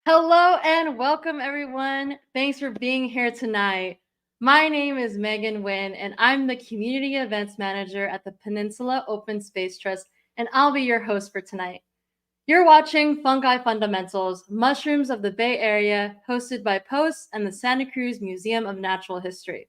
Hello and welcome, everyone. Thanks for being here tonight. My name is Megan Wynn, and I'm the Community Events Manager at the Peninsula Open Space Trust, and I'll be your host for tonight. You're watching Fungi Fundamentals, Mushrooms of the Bay Area, hosted by POST and the Santa Cruz Museum of Natural History.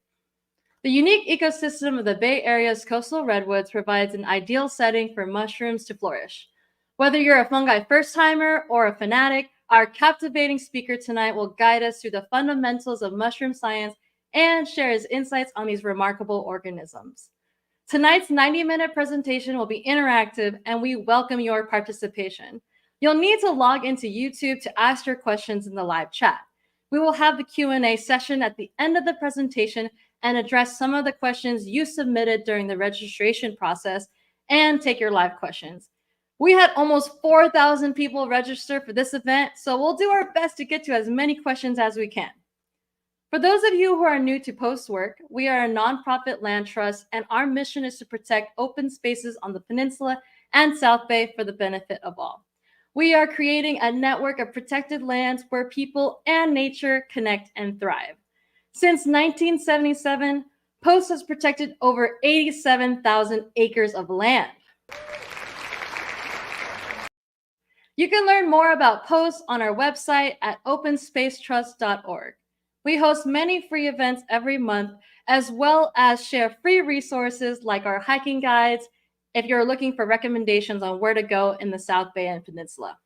The unique ecosystem of the Bay Area's coastal redwoods provides an ideal setting for mushrooms to flourish. Whether you're a fungi first-timer or a fanatic, our captivating speaker tonight will guide us through the fundamentals of mushroom science and share his insights on these remarkable organisms. Tonight's 90-minute presentation will be interactive, and we welcome your participation. You'll need to log into YouTube to ask your questions in the live chat. We will have the Q&A session at the end of the presentation and address some of the questions you submitted during the registration process and take your live questions. We had almost 4,000 people register for this event, so we'll do our best to get to as many questions as we can. For those of you who are new to Post Work, we are a nonprofit land trust, and our mission is to protect open spaces on the peninsula and South Bay for the benefit of all. We are creating a network of protected lands where people and nature connect and thrive. Since 1977, Post has protected over 87,000 acres of land. You can learn more about Post on our website at openspacetrust.org. We host many free events every month, as well as share free resources like our hiking guides if you're looking for recommendations on where to go in the South Bay and Peninsula.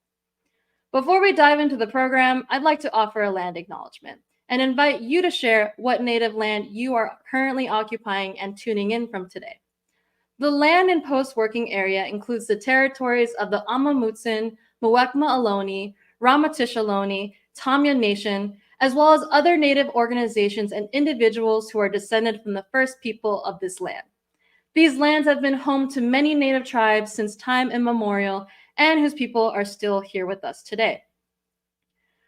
Before we dive into the program, I'd like to offer a land acknowledgement and invite you to share what native land you are currently occupying and tuning in from today. The land in Post working area includes the territories of the Amamutsin, Muwekma Ohlone, Ramaytush Ohlone, Tamya Nation, as well as other native organizations and individuals who are descended from the first people of this land. These lands have been home to many native tribes since time immemorial and whose people are still here with us today.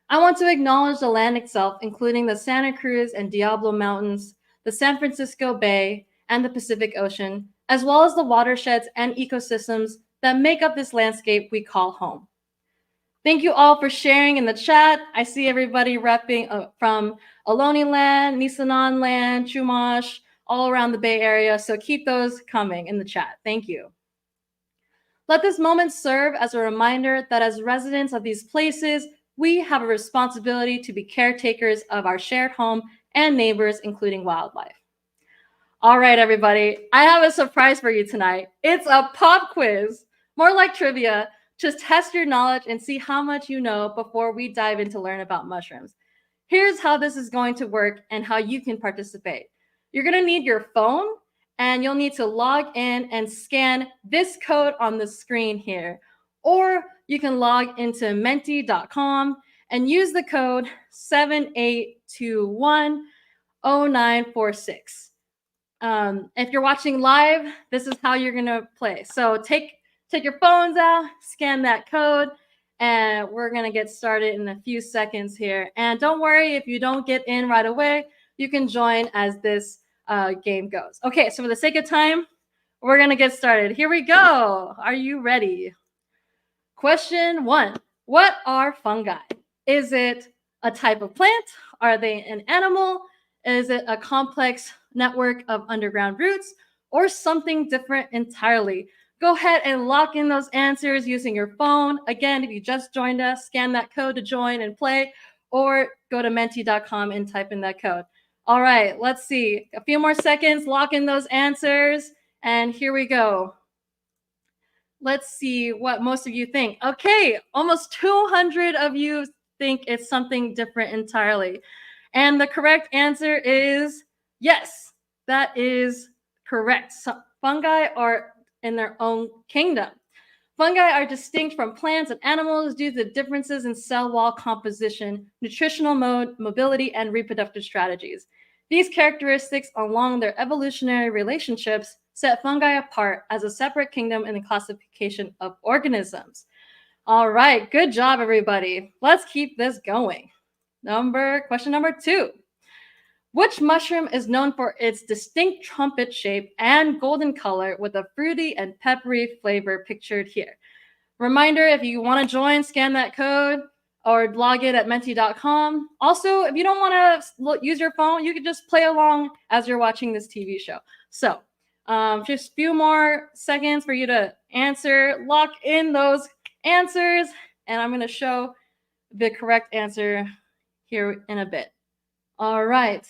I want to acknowledge the land itself, including the Santa Cruz and Diablo Mountains, the San Francisco Bay, and the Pacific Ocean, as well as the watersheds and ecosystems that make up this landscape we call home. Thank you all for sharing in the chat. I see everybody repping from Ohlone land, Nisenan land, Chumash, all around the Bay Area, so keep those coming in the chat. Thank you. Let this moment serve as a reminder that as residents of these places, we have a responsibility to be caretakers of our shared home and neighbors, including wildlife. All right, everybody, I have a surprise for you tonight. It's a pop quiz, more like trivia. Just test your knowledge and see how much you know before we dive in to learn about mushrooms. Here's how this is going to work and how you can participate. You're going to need your phone, and you'll need to log in and scan this code on the screen here. Or you can log into menti.com and use the code 78210946. If you're watching live, this is how you're going to play. So take your phones out, scan that code, and we're going to get started in a few seconds here. And don't worry if you don't get in right away, you can join as this game goes. Okay, so for the sake of time, we're going to get started. Here we go. Are you ready? Question 1. What are fungi? Is it a type of plant? Are they an animal? Is it a complex network of underground roots or something different entirely? Go ahead and lock in those answers using your phone. Again, if you just joined us, scan that code to join and play, or go to menti.com and type in that code. All right, let's see. A few more seconds, lock in those answers, and here we go. Let's see what most of you think. Okay, almost 200 of you think it's something different entirely. And the correct answer is yes, that is correct. So fungi are in their own kingdom. Fungi are distinct from plants and animals due to differences in cell wall composition, nutritional mode, mobility, and reproductive strategies. These characteristics, along their evolutionary relationships, set fungi apart as a separate kingdom in the classification of organisms. All right, good job, everybody. Let's keep this going. Question number 2. Which mushroom is known for its distinct trumpet shape and golden color with a fruity and peppery flavor pictured here? Reminder, if you want to join, scan that code. or log in at menti.com. Also, if you don't want to use your phone, you can just play along as you're watching this TV show. So just a few more seconds for you to answer. Lock in those answers, and I'm going to show the correct answer here in a bit. All right.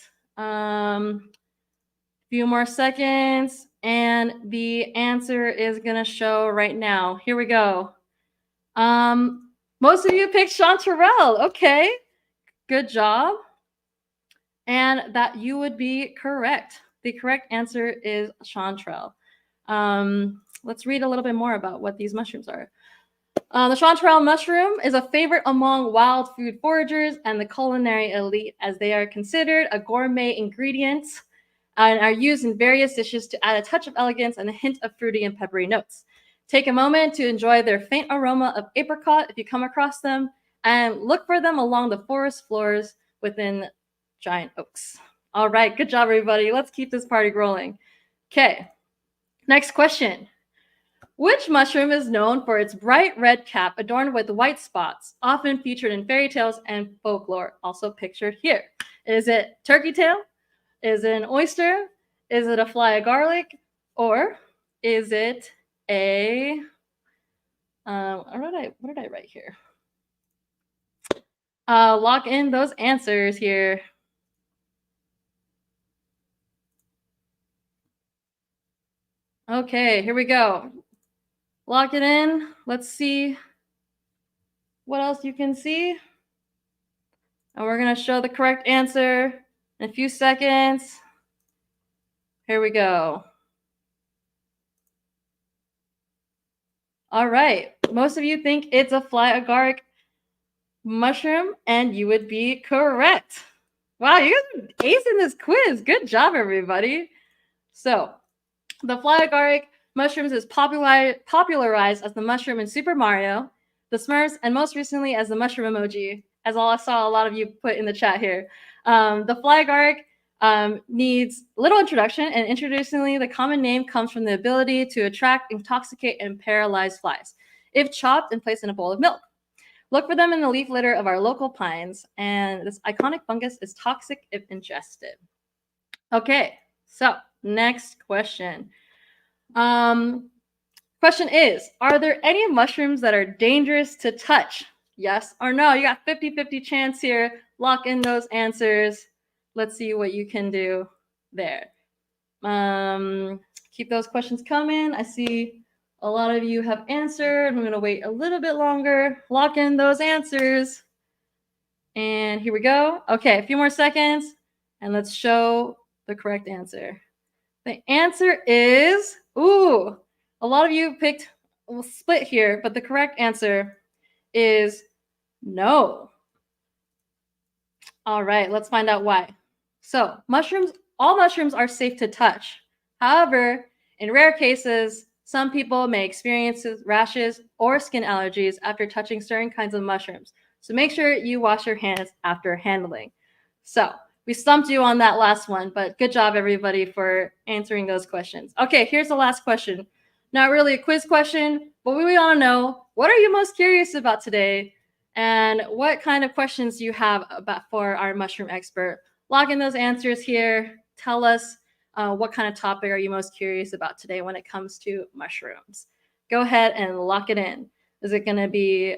Few more seconds, and the answer is going to show right now. Here we go. Most of you picked chanterelle. Okay, good job. And that you would be correct. The correct answer is chanterelle. Let's read a little bit more about what these mushrooms are. The chanterelle mushroom is a favorite among wild food foragers and the culinary elite, as they are considered a gourmet ingredient and are used in various dishes to add a touch of elegance and a hint of fruity and peppery notes. Take a moment to enjoy their faint aroma of apricot if you come across them, and look for them along the forest floors within giant oaks. All right, good job, everybody. Let's keep this party rolling. Okay, next question. Which mushroom is known for its bright red cap adorned with white spots, often featured in fairy tales and folklore, also pictured here? Is it turkey tail? Is it an oyster? Is it a fly of garlic? Or is it a, what did I write here? Lock in those answers here. Okay, here we go. Lock it in. Let's see what else you can see. And we're going to show the correct answer in a few seconds. Here we go. All right. Most of you think it's a fly agaric mushroom, and you would be correct. Wow, you guys are acing this quiz. Good job, everybody. So, the fly agaric mushrooms is popularized as the mushroom in Super Mario, the Smurfs, and most recently as the mushroom emoji, as I saw a lot of you put in the chat here. The fly agaric needs little introduction, and interestingly, the common name comes from the ability to attract, intoxicate, and paralyze flies if chopped and placed in a bowl of milk. Look for them in the leaf litter of our local pines, and this iconic fungus is toxic if ingested. Okay, so next question. Question is, are there any mushrooms that are dangerous to touch? Yes or no? You got 50-50 chance here. Lock in those answers. Let's see what you can do there. Keep those questions coming. I see a lot of you have answered. I'm going to wait a little bit longer. Lock in those answers. And here we go. Okay, a few more seconds, and let's show the correct answer. The answer is, a lot of you picked, we'll split here, but the correct answer is no. All right, let's find out why. So all mushrooms are safe to touch. However, in rare cases, some people may experience rashes or skin allergies after touching certain kinds of mushrooms. So make sure you wash your hands after handling. So we stumped you on that last one, but good job, everybody, for answering those questions. Okay, here's the last question. Not really a quiz question, but we want to know, what are you most curious about today? And what kind of questions do you have for our mushroom expert? Log in those answers here. Tell us what kind of topic are you most curious about today when it comes to mushrooms. Go ahead and lock it in. Is it going to be,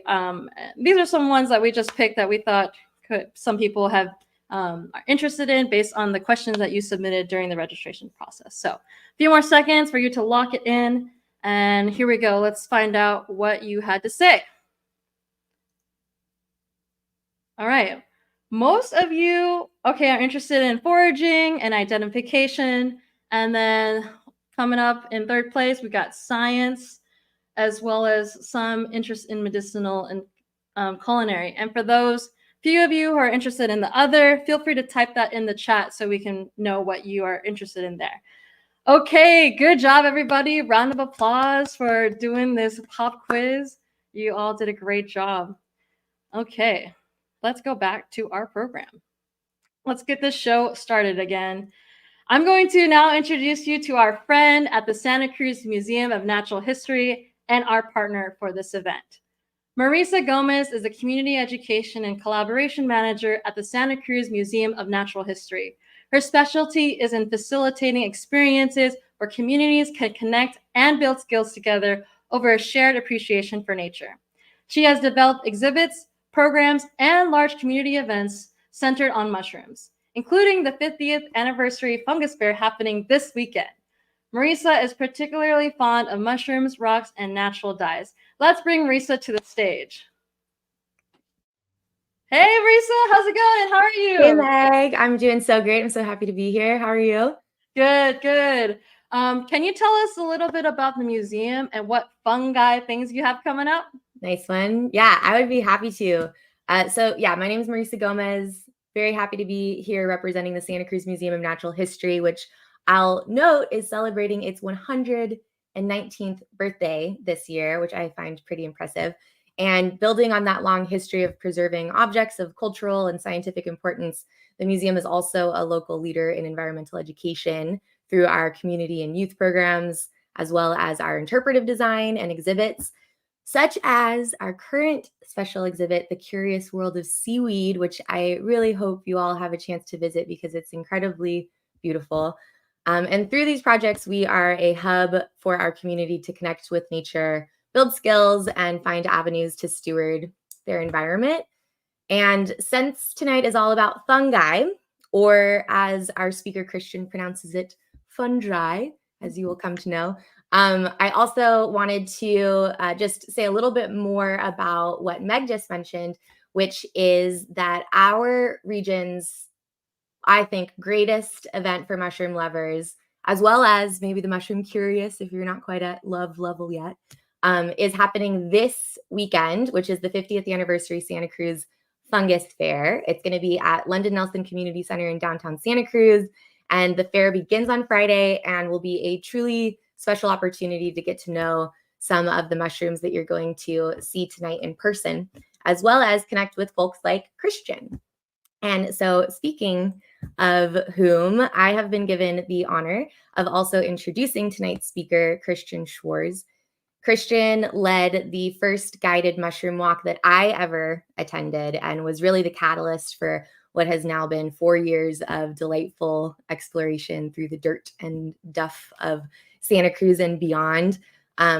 these are some ones that we just picked that we thought some people are interested in based on the questions that you submitted during the registration process. So a few more seconds for you to lock it in. And here we go. Let's find out what you had to say. All right. Most of you, are interested in foraging and identification. And then coming up in third place, we got science, as well as some interest in medicinal and culinary. And for those few of you who are interested in the other, feel free to type that in the chat so we can know what you are interested in there. Okay, good job, everybody. Round of applause for doing this pop quiz. You all did a great job. Okay, let's go back to our program. Let's get this show started again. I'm going to now introduce you to our friend at the Santa Cruz Museum of Natural History and our partner for this event. Marisa Gomez is a community education and collaboration manager at the Santa Cruz Museum of Natural History. Her specialty is in facilitating experiences where communities can connect and build skills together over a shared appreciation for nature. She has developed exhibits, programs, and large community events centered on mushrooms, including the 50th anniversary Fungus Fair happening this weekend. Marisa is particularly fond of mushrooms, rocks, and natural dyes. Let's bring Marisa to the stage. Hey, Marisa, how's it going? How are you? Hey, Meg. I'm doing so great. I'm so happy to be here. How are you? Good, good. Can you tell us a little bit about the museum and what fungi things you have coming up? Nice one. Yeah, I would be happy to. My name is Marisa Gomez. Very happy to be here representing the Santa Cruz Museum of Natural History, which I'll note is celebrating its 119th birthday this year, which I find pretty impressive. And building on that long history of preserving objects of cultural and scientific importance, the museum is also a local leader in environmental education through our community and youth programs, as well as our interpretive design and exhibits, such as our current special exhibit, The Curious World of Seaweed, which I really hope you all have a chance to visit because it's incredibly beautiful. And through these projects, we are a hub for our community to connect with nature, build skills, and find avenues to steward their environment. And since tonight is all about fungi, or as our speaker Christian pronounces it, fungi, as you will come to know, I also wanted to just say a little bit more about what Meg just mentioned, which is that our region's, I think, greatest event for mushroom lovers, as well as maybe the mushroom curious, if you're not quite at love level yet, is happening this weekend, which is the 50th anniversary Santa Cruz Fungus Fair. It's going to be at London Nelson Community Center in downtown Santa Cruz. And the fair begins on Friday and will be a truly special opportunity to get to know some of the mushrooms that you're going to see tonight in person, as well as connect with folks like Christian. And so, speaking of whom, I have been given the honor of also introducing tonight's speaker, Christian Schwarz. Christian led the first guided mushroom walk that I ever attended and was really the catalyst for what has now been 4 years of delightful exploration through the dirt and duff of Santa Cruz and beyond.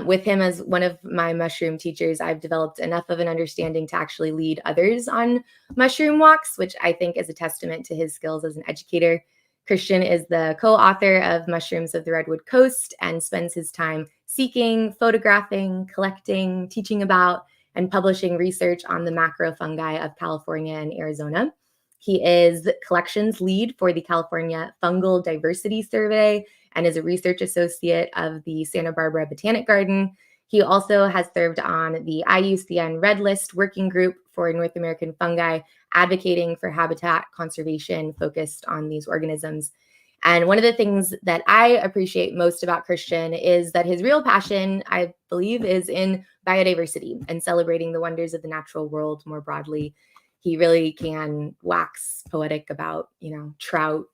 With him as one of my mushroom teachers, I've developed enough of an understanding to actually lead others on mushroom walks, which I think is a testament to his skills as an educator. Christian is the co-author of Mushrooms of the Redwood Coast and spends his time seeking, photographing, collecting, teaching about, and publishing research on the macrofungi of California and Arizona. He is collections lead for the California Fungal Diversity Survey and is a research associate of the Santa Barbara Botanic Garden. He also has served on the IUCN Red List Working Group for North American fungi, advocating for habitat conservation focused on these organisms. And one of the things that I appreciate most about Christian is that his real passion, I believe, is in biodiversity and celebrating the wonders of the natural world more broadly. He really can wax poetic about, trout,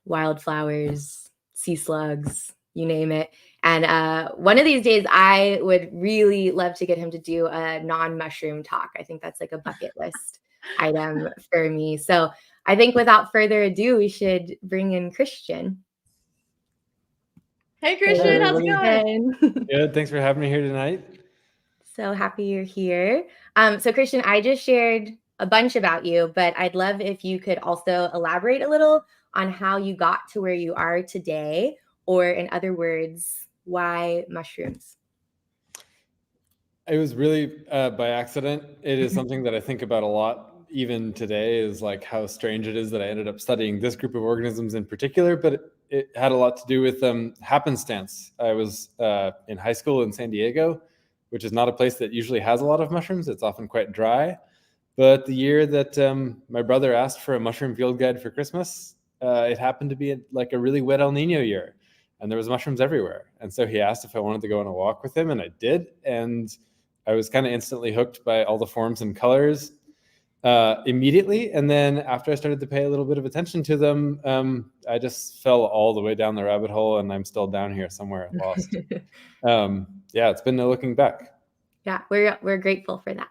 wildflowers, sea slugs, you name it. And one of these days, I would really love to get him to do a non-mushroom talk. I think that's like a bucket list item for me. So I think without further ado, we should bring in Christian. Hey, Christian, how's it going? Good. Thanks for having me here tonight. So happy you're here. So Christian, I just shared a bunch about you, but I'd love if you could also elaborate a little on how you got to where you are today, or in other words, why mushrooms? It was really by accident. It is something that I think about a lot even today, is like how strange it is that I ended up studying this group of organisms in particular, but it had a lot to do with happenstance. I was in high school in San Diego, which is not a place that usually has a lot of mushrooms. It's often quite dry. But the year that my brother asked for a mushroom field guide for Christmas, it happened to be like a really wet El Nino year, and there was mushrooms everywhere. And so he asked if I wanted to go on a walk with him, and I did. And I was kind of instantly hooked by all the forms and colors immediately. And then after I started to pay a little bit of attention to them, I just fell all the way down the rabbit hole, and I'm still down here somewhere lost. Yeah, it's been no looking back. Yeah, we're grateful for that.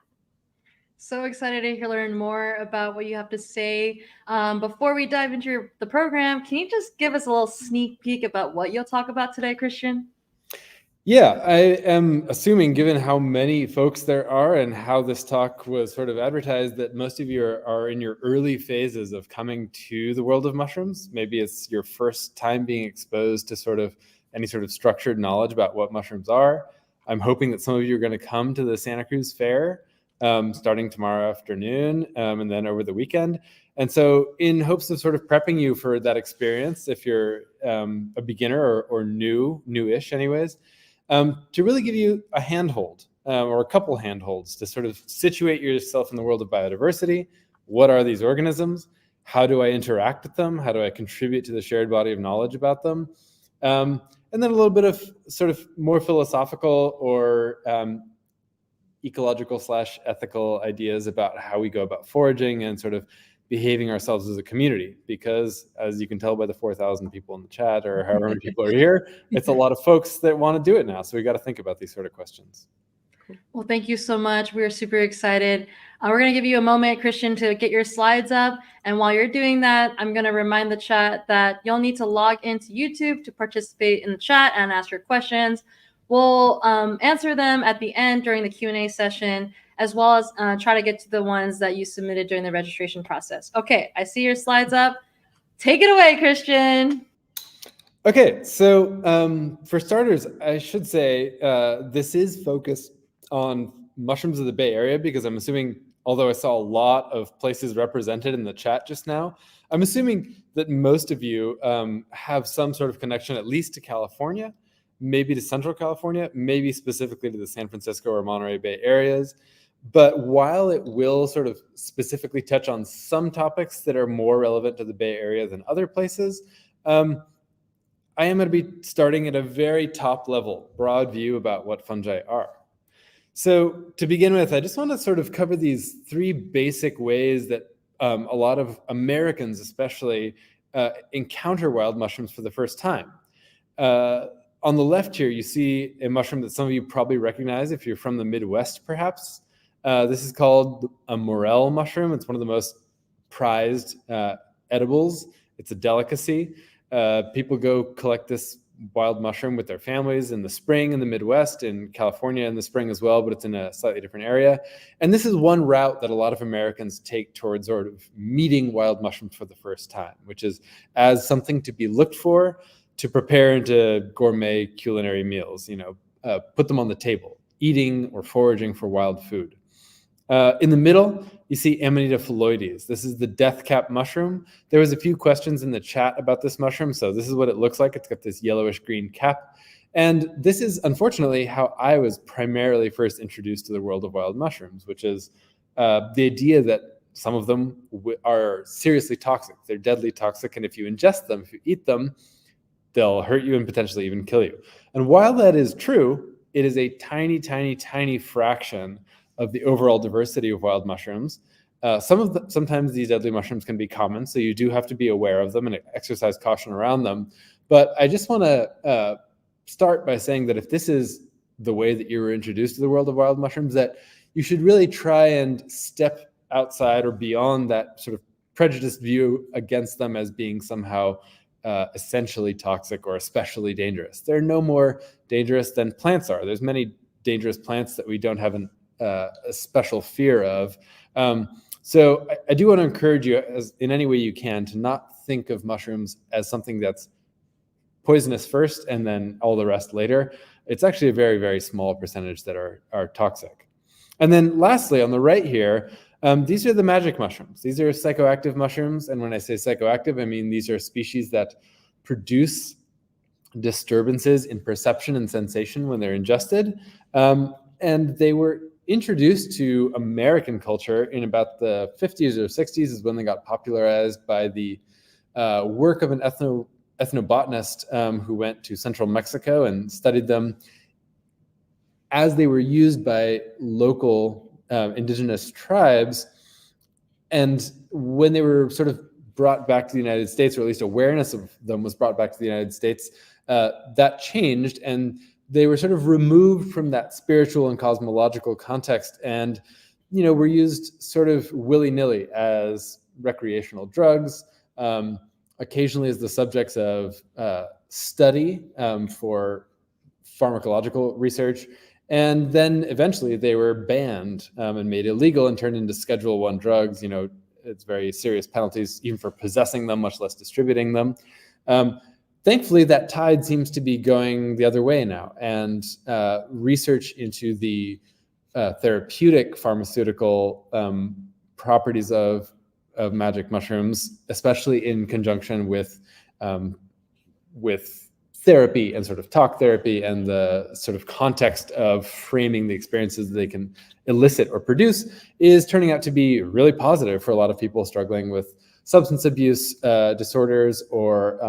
So excited to learn more about what you have to say. Before we dive into the program, can you just give us a little sneak peek about what you'll talk about today, Christian? Yeah, I am assuming, given how many folks there are and how this talk was sort of advertised, that most of you are in your early phases of coming to the world of mushrooms. Maybe it's your first time being exposed to sort of any sort of structured knowledge about what mushrooms are. I'm hoping that some of you are going to come to the Santa Cruz Fair starting tomorrow afternoon and then over the weekend. And so in hopes of sort of prepping you for that experience, if you're a beginner or newish anyways, to really give you a handhold or a couple handholds to sort of situate yourself in the world of biodiversity. What are these organisms? How do I interact with them? How do I contribute to the shared body of knowledge about them? And then a little bit of sort of more philosophical or ecological / ethical ideas about how we go about foraging and sort of behaving ourselves as a community, because as you can tell by the 4,000 people in the chat or however many people are here, it's a lot of folks that want to do it now. So we got to think about these sort of questions. Well, thank you so much. We are super excited. We're going to give you a moment, Christian, to get your slides up. And while you're doing that, I'm going to remind the chat that you'll need to log into YouTube to participate in the chat and ask your questions. We'll answer them at the end during the Q&A session, as well as try to get to the ones that you submitted during the registration process. Okay, I see your slides up. Take it away, Christian. Okay, so for starters, I should say this is focused on mushrooms of the Bay Area, because I'm assuming, although I saw a lot of places represented in the chat just now, I'm assuming that most of you have some sort of connection at least to California, maybe to Central California, maybe specifically to the San Francisco or Monterey Bay areas. But while it will sort of specifically touch on some topics that are more relevant to the Bay Area than other places, I am going to be starting at a very top level, broad view about what fungi are. So to begin with, I just want to sort of cover these three basic ways that a lot of Americans especially encounter wild mushrooms for the first time. On the left here, you see a mushroom that some of you probably recognize if you're from the Midwest, perhaps. This is called a morel mushroom. It's one of the most prized edibles. It's a delicacy. People go collect this wild mushroom with their families in the spring in the Midwest, in California in the spring as well, but it's in a slightly different area. And this is one route that a lot of Americans take towards sort of meeting wild mushrooms for the first time, which is as something to be looked for, to prepare into gourmet culinary meals, put them on the table, eating or foraging for wild food. In the middle, you see Amanita phalloides. This is the death cap mushroom. There was a few questions in the chat about this mushroom, so this is what it looks like. It's got this yellowish green cap. And this is, unfortunately, how I was primarily first introduced to the world of wild mushrooms, which is the idea that some of them are seriously toxic. They're deadly toxic, and if you ingest them, if you eat them, they'll hurt you and potentially even kill you. And while that is true, it is a tiny, tiny, tiny fraction of the overall diversity of wild mushrooms. Sometimes these deadly mushrooms can be common, so you do have to be aware of them and exercise caution around them. But I just want to start by saying that if this is the way that you were introduced to the world of wild mushrooms, that you should really try and step outside or beyond that sort of prejudiced view against them as being somehow essentially toxic or especially dangerous. They're no more dangerous than plants are. There's many dangerous plants that we don't have a special fear of. So I do want to encourage you, as in any way you can, to not think of mushrooms as something that's poisonous first and then all the rest later. It's actually a very, very small percentage that are toxic. And then lastly, on the right here, these are the magic mushrooms. These are psychoactive mushrooms. And when I say psychoactive, I mean these are species that produce disturbances in perception and sensation when they're ingested. And they were introduced to American culture in about the 50s or 60s is when they got popularized by the work of an ethnobotanist who went to central Mexico and studied them as they were used by local indigenous tribes. And when they were sort of brought back to the United States, or at least awareness of them was brought back to the United States, that changed, and they were sort of removed from that spiritual and cosmological context and were used sort of willy-nilly as recreational drugs, occasionally as the subjects of study for pharmacological research, and then eventually they were banned and made illegal and turned into Schedule I drugs. It's very serious penalties even for possessing them, much less distributing them. Thankfully, that tide seems to be going the other way now, and research into the therapeutic pharmaceutical properties of magic mushrooms, especially in conjunction with therapy and sort of talk therapy and the sort of context of framing the experiences that they can elicit or produce, is turning out to be really positive for a lot of people struggling with substance abuse disorders or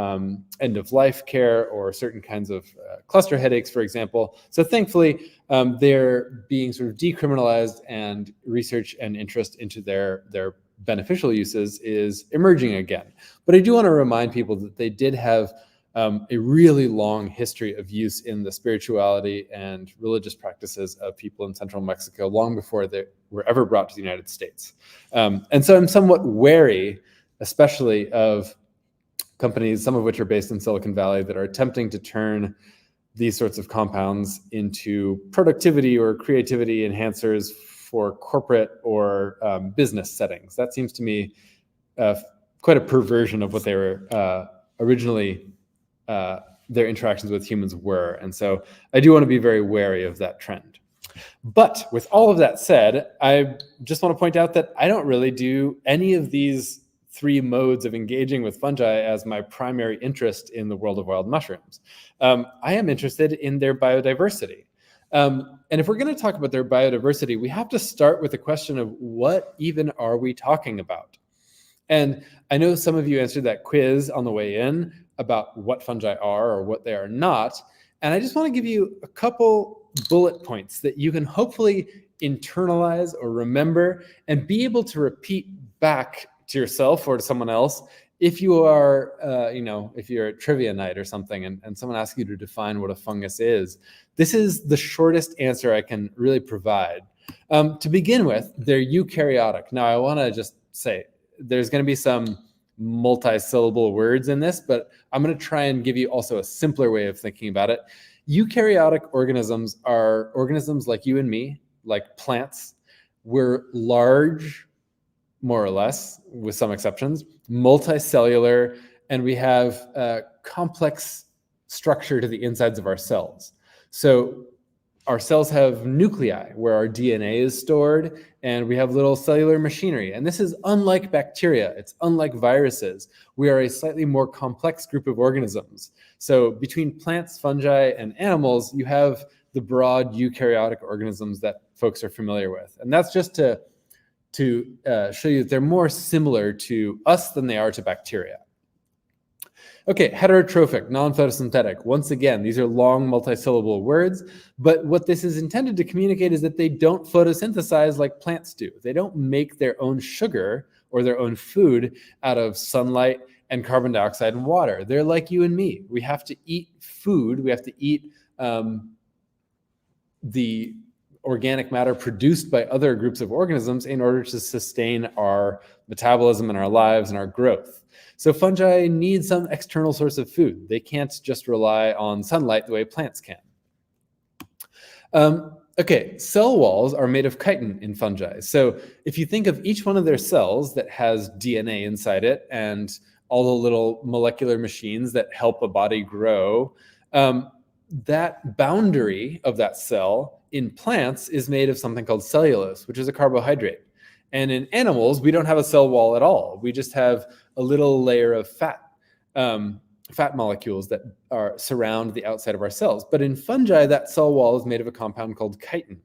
end-of-life care or certain kinds of cluster headaches, for example. So thankfully, they're being sort of decriminalized, and research and interest into their beneficial uses is emerging again. But I do want to remind people that they did have a really long history of use in the spirituality and religious practices of people in central Mexico long before they were ever brought to the United States. And so I'm somewhat wary, especially of companies, some of which are based in Silicon Valley, that are attempting to turn these sorts of compounds into productivity or creativity enhancers for corporate or business settings. That seems to me quite a perversion of what they were originally their interactions with humans were. And so I do want to be very wary of that trend. But with all of that said, I just want to point out that I don't really do any of these three modes of engaging with fungi as my primary interest in the world of wild mushrooms. I am interested in their biodiversity. And if we're going to talk about their biodiversity, we have to start with the question of what even are we talking about? And I know some of you answered that quiz on the way in about what fungi are or what they are not. And I just want to give you a couple bullet points that you can hopefully internalize or remember and be able to repeat back to yourself or to someone else if you are, if you're at trivia night or something and someone asks you to define what a fungus is. This is the shortest answer I can really provide. To begin with, they're eukaryotic. Now, I want to just say there's going to be some multi-syllable words in this, but I'm going to try and give you also a simpler way of thinking about it. Eukaryotic organisms are organisms like you and me, like plants. We're large, more or less, with some exceptions, multicellular, and we have a complex structure to the insides of our cells. So our cells have nuclei where our DNA is stored, and we have little cellular machinery. And this is unlike bacteria. It's unlike viruses. We are a slightly more complex group of organisms. So between plants, fungi, and animals, you have the broad eukaryotic organisms that folks are familiar with. And that's just to show you that they're more similar to us than they are to bacteria. Okay, heterotrophic, non-photosynthetic. Once again, these are long multisyllable words, but what this is intended to communicate is that they don't photosynthesize like plants do. They don't make their own sugar or their own food out of sunlight and carbon dioxide and water. They're like you and me. We have to eat food. We have to eat the organic matter produced by other groups of organisms in order to sustain our metabolism and our lives and our growth. So fungi need some external source of food. They can't just rely on sunlight the way plants can. Okay, cell walls are made of chitin in fungi. So if you think of each one of their cells that has DNA inside it and all the little molecular machines that help a body grow, that boundary of that cell in plants is made of something called cellulose, which is a carbohydrate. And in animals, we don't have a cell wall at all. We just have a little layer of fat molecules that surround the outside of our cells. But in fungi, that cell wall is made of a compound called chitin.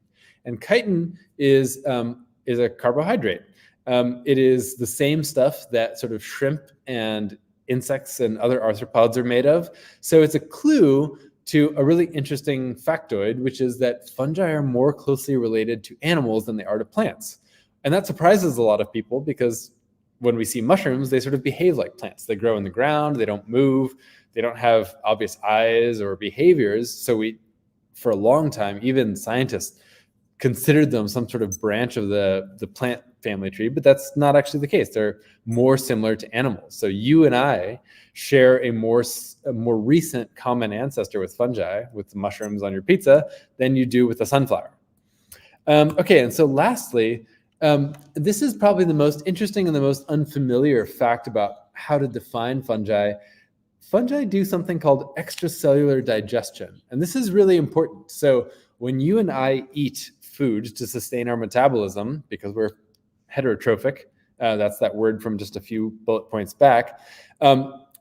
And chitin is a carbohydrate. It is the same stuff that sort of shrimp and insects and other arthropods are made of. So it's a clue to a really interesting factoid, which is that fungi are more closely related to animals than they are to plants. And that surprises a lot of people because when we see mushrooms, they sort of behave like plants. They grow in the ground, they don't move, they don't have obvious eyes or behaviors. So for a long time, even scientists considered them some sort of branch of the plant family tree, but that's not actually the case. They're more similar to animals. So you and I share a more recent common ancestor with fungi, with the mushrooms on your pizza, than you do with the sunflower. Okay, and so lastly, this is probably the most interesting and the most unfamiliar fact about how to define fungi. Fungi do something called extracellular digestion, and this is really important. So when you and I eat food to sustain our metabolism, because we're heterotrophic, that's that word from just a few bullet points back,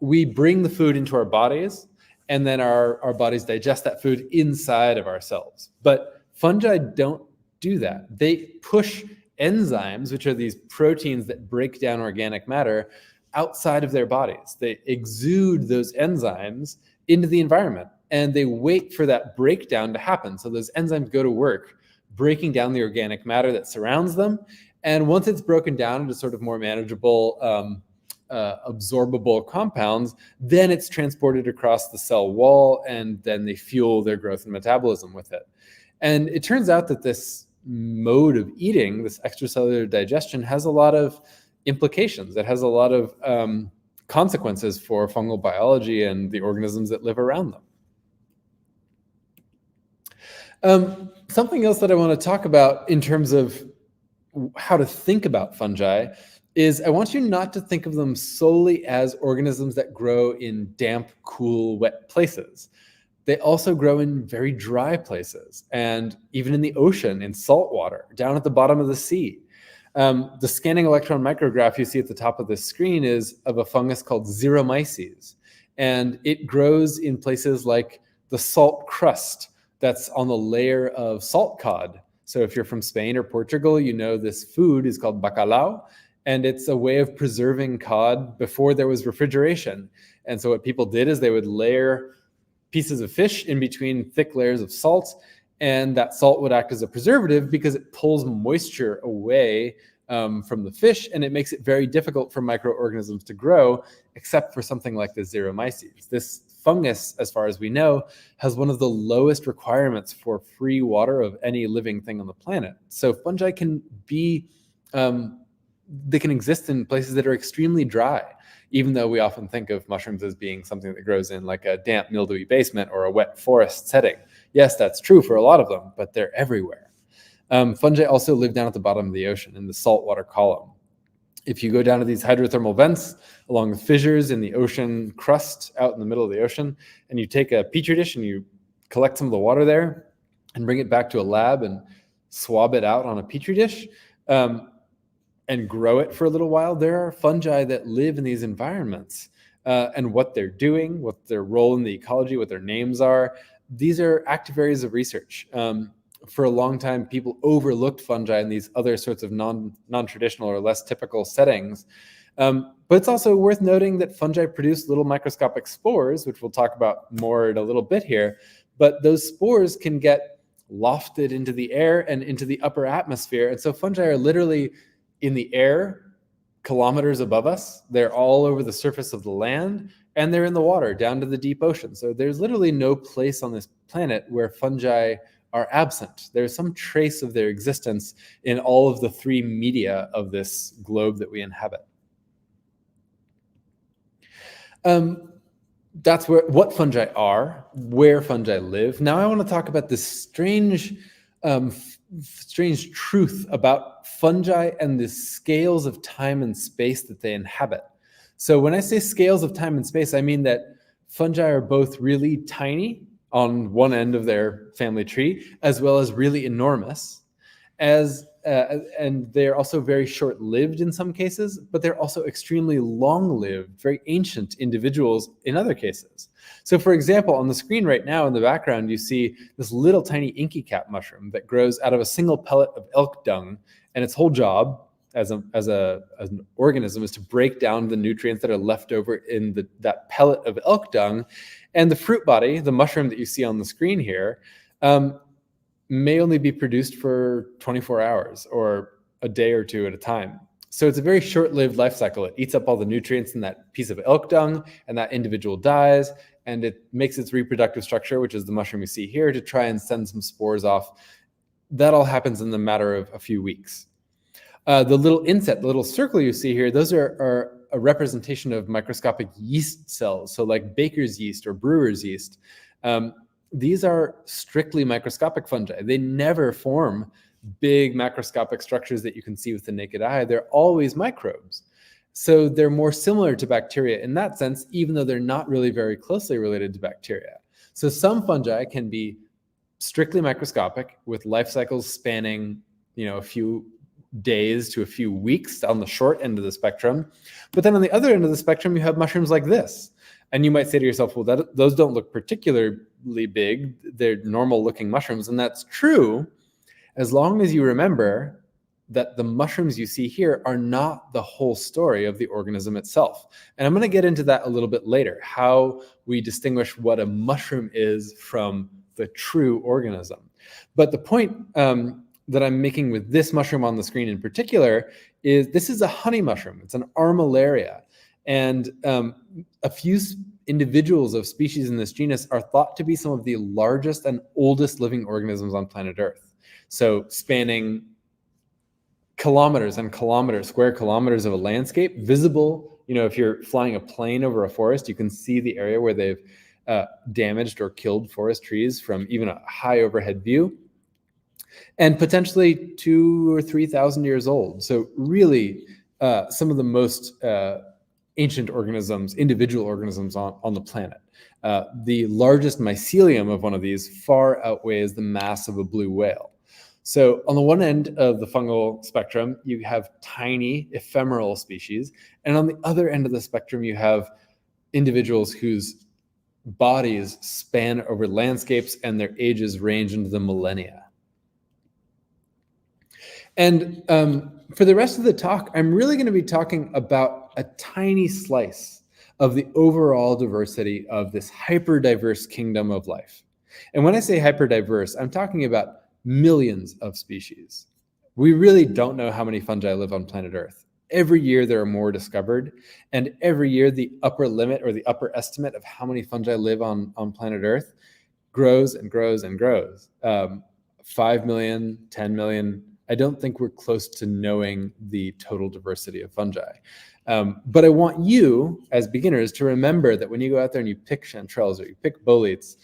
we bring the food into our bodies, and then our bodies digest that food inside of ourselves. But fungi don't do that. They push enzymes, which are these proteins that break down organic matter, outside of their bodies. They exude those enzymes into the environment, and they wait for that breakdown to happen. So those enzymes go to work breaking down the organic matter that surrounds them. And once it's broken down into sort of more manageable, absorbable compounds, then it's transported across the cell wall, and then they fuel their growth and metabolism with it. And it turns out that this mode of eating, this extracellular digestion, has a lot of implications. It has a lot of consequences for fungal biology and the organisms that live around them. Something else that I want to talk about in terms of how to think about fungi is I want you not to think of them solely as organisms that grow in damp, cool, wet places. They also grow in very dry places, and even in the ocean, in salt water, down at the bottom of the sea. The scanning electron micrograph you see at the top of this screen is of a fungus called Xeromyces, and it grows in places like the salt crust that's on the layer of salt cod. So if you're from Spain or Portugal, you know this food is called bacalhau, and it's a way of preserving cod before there was refrigeration. And so what people did is they would layer pieces of fish in between thick layers of salt, and that salt would act as a preservative because it pulls moisture away from the fish, and it makes it very difficult for microorganisms to grow, except for something like the Xeromyces. This fungus, as far as we know, has one of the lowest requirements for free water of any living thing on the planet. So fungi can be, they can exist in places that are extremely dry, even though we often think of mushrooms as being something that grows in like a damp, mildewy basement or a wet forest setting. Yes, that's true for a lot of them, but they're everywhere. Fungi also live down at the bottom of the ocean in the saltwater column. If you go down to these hydrothermal vents along the fissures in the ocean crust out in the middle of the ocean, and you take a petri dish and you collect some of the water there and bring it back to a lab and swab it out on a petri dish, and grow it for a little while, there are fungi that live in these environments. And what they're doing, what their role in the ecology, what their names are, these are active areas of research. For a long time, people overlooked fungi in these other sorts of non-traditional or less typical settings. But it's also worth noting that fungi produce little microscopic spores, which we'll talk about more in a little bit here. But those spores can get lofted into the air and into the upper atmosphere. And so fungi are literally in the air, kilometers above us. They're all over the surface of the land, and they're in the water down to the deep ocean. So there's literally no place on this planet where fungi are absent. There's some trace of their existence in all of the three media of this globe that we inhabit. That's what fungi are, where fungi live. Now I want to talk about this strange truth about fungi and the scales of time and space that they inhabit. So when I say scales of time and space, I mean that fungi are both really tiny on one end of their family tree, as well as really enormous, and they're also very short-lived in some cases, but they're also extremely long-lived, very ancient individuals in other cases. So for example, on the screen right now in the background, you see this little tiny inky cap mushroom that grows out of a single pellet of elk dung, and its whole job as an organism is to break down the nutrients that are left over in that pellet of elk dung. And the fruit body, the mushroom that you see on the screen here, may only be produced for 24 hours or a day or two at a time. So it's a very short-lived life cycle. It eats up all the nutrients in that piece of elk dung, and that individual dies, and it makes its reproductive structure, which is the mushroom you see here, to try and send some spores off that all happens in the matter of a few weeks. The little inset, the little circle you see here, those are a representation of microscopic yeast cells. So like baker's yeast or brewer's yeast. These are strictly microscopic fungi. They never form big macroscopic structures that you can see with the naked eye. They're always microbes. So they're more similar to bacteria in that sense, even though they're not really very closely related to bacteria. So some fungi can be strictly microscopic with life cycles spanning, a few days to a few weeks on the short end of the spectrum. But then on the other end of the spectrum, you have mushrooms like this. And you might say to yourself, well, those don't look particularly big. They're normal looking mushrooms. And that's true, as long as you remember that the mushrooms you see here are not the whole story of the organism itself. And I'm going to get into that a little bit later, how we distinguish what a mushroom is from the true organism. But the point that I'm making with this mushroom on the screen in particular is this is a honey mushroom. It's an armillaria. And a few individuals of species in this genus are thought to be some of the largest and oldest living organisms on planet Earth. So spanning kilometers and kilometers, square kilometers of a landscape, visible. If you're flying a plane over a forest, you can see the area where they've damaged or killed forest trees from even a high overhead view. And potentially 2,000 or 3,000 years old. So really some of the most ancient organisms, individual organisms on the planet. The largest mycelium of one of these far outweighs the mass of a blue whale. So on the one end of the fungal spectrum, you have tiny ephemeral species. And on the other end of the spectrum, you have individuals whose bodies span over landscapes and their ages range into the millennia. And for the rest of the talk, I'm really going to be talking about a tiny slice of the overall diversity of this hyper-diverse kingdom of life. And when I say hyper-diverse, I'm talking about millions of species. We really don't know how many fungi live on planet Earth. Every year there are more discovered, and every year the upper limit or the upper estimate of how many fungi live on planet Earth grows and grows and grows. 5 million, 10 million. I don't think we're close to knowing the total diversity of fungi. But I want you, as beginners, to remember that when you go out there and you pick chanterelles or you pick boletes,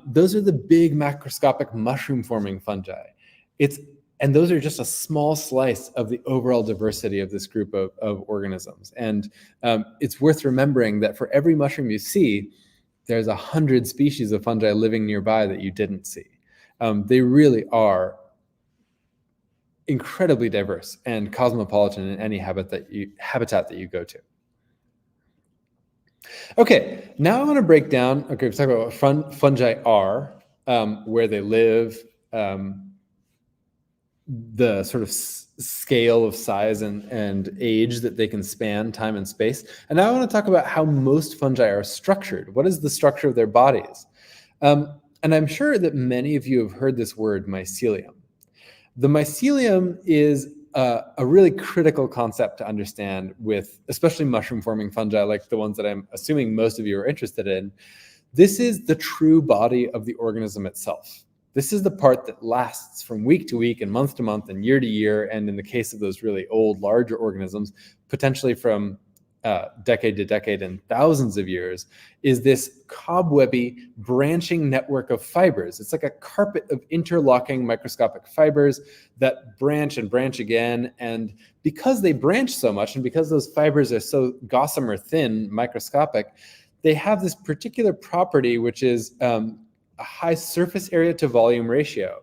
those are the big macroscopic mushroom-forming fungi. And those are just a small slice of the overall diversity of this group of organisms. And it's worth remembering that for every mushroom you see, there's 100 species of fungi living nearby that you didn't see. They really are incredibly diverse and cosmopolitan in any habitat that you go to. Okay, now I want to break down, we've talked about what fungi are, where they live, the sort of scale of size and age that they can span, time and space. And now I want to talk about how most fungi are structured. What is the structure of their bodies? And I'm sure that many of you have heard this word, mycelium. The mycelium is a really critical concept to understand with especially mushroom-forming fungi like the ones that I'm assuming most of you are interested in. This is the true body of the organism itself. This is the part that lasts from week to week and month to month and year to year, and in the case of those really old, larger organisms, potentially from decade to decade and thousands of years, is this cobwebby branching network of fibers. It's like a carpet of interlocking microscopic fibers that branch and branch again. And because they branch so much, and because those fibers are so gossamer thin, microscopic, they have this particular property, which is a high surface area to volume ratio.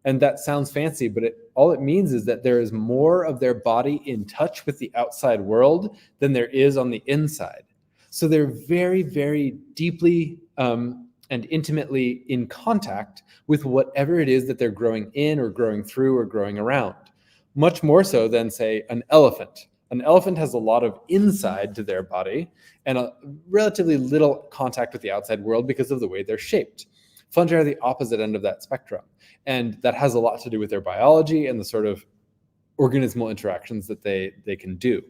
And that sounds fancy, but all it means is that there is more of their body in touch with the outside world than there is on the inside. So they're very, very deeply and intimately in contact with whatever it is that they're growing in or growing through or growing around. Much more so than, say, an elephant. An elephant has a lot of inside to their body and a relatively little contact with the outside world because of the way they're shaped. Fungi are the opposite end of that spectrum. And that has a lot to do with their biology and the sort of organismal interactions that they can do.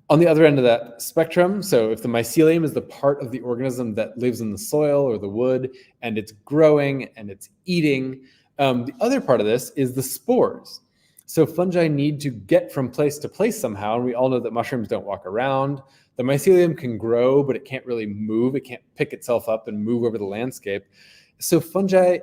On the other end of that spectrum, so if the mycelium is the part of the organism that lives in the soil or the wood, and it's growing and it's eating, The other part of this is the spores. So fungi need to get from place to place somehow, and we all know that mushrooms don't walk around. The mycelium can grow, but it can't really move. It can't pick itself up and move over the landscape. So fungi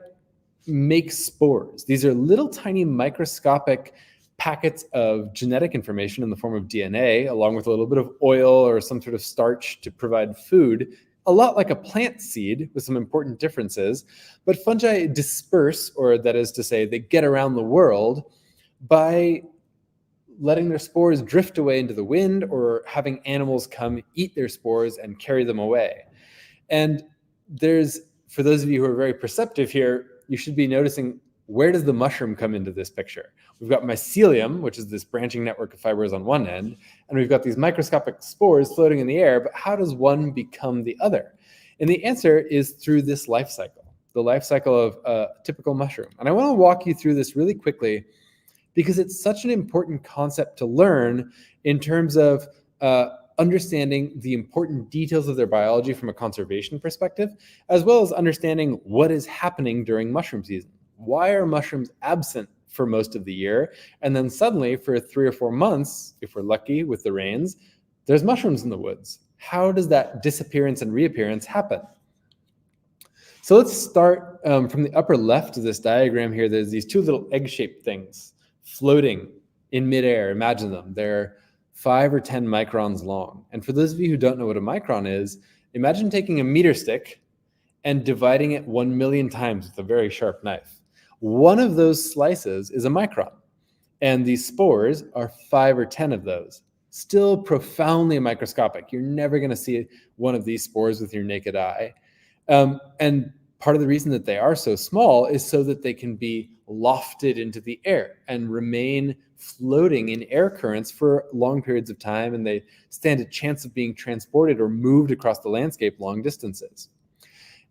make spores. These are little tiny microscopic packets of genetic information in the form of DNA, along with a little bit of oil or some sort of starch to provide food, a lot like a plant seed with some important differences. But fungi disperse, or that is to say, they get around the world by letting their spores drift away into the wind or having animals come eat their spores and carry them away. And for those of you who are very perceptive here, you should be noticing, where does the mushroom come into this picture? We've got mycelium, which is this branching network of fibers on one end, and we've got these microscopic spores floating in the air, but how does one become the other? And the answer is through this life cycle, the life cycle of a typical mushroom. And I want to walk you through this really quickly because it's such an important concept to learn in terms of understanding the important details of their biology from a conservation perspective, as well as understanding what is happening during mushroom season. Why are mushrooms absent for most of the year? And then suddenly for 3 or 4 months, if we're lucky with the rains, there's mushrooms in the woods. How does that disappearance and reappearance happen? So let's start from the upper left of this diagram here. There's these two little egg-shaped things floating in midair. Imagine them. They're 5 or 10 microns long. And for those of you who don't know what a micron is, imagine taking a meter stick and dividing it 1 million times with a very sharp knife. One of those slices is a micron, and these spores are 5 or 10 of those. Still profoundly microscopic. You're never going to see one of these spores with your naked eye. And part of the reason that they are so small is so that they can be lofted into the air and remain floating in air currents for long periods of time, and they stand a chance of being transported or moved across the landscape long distances.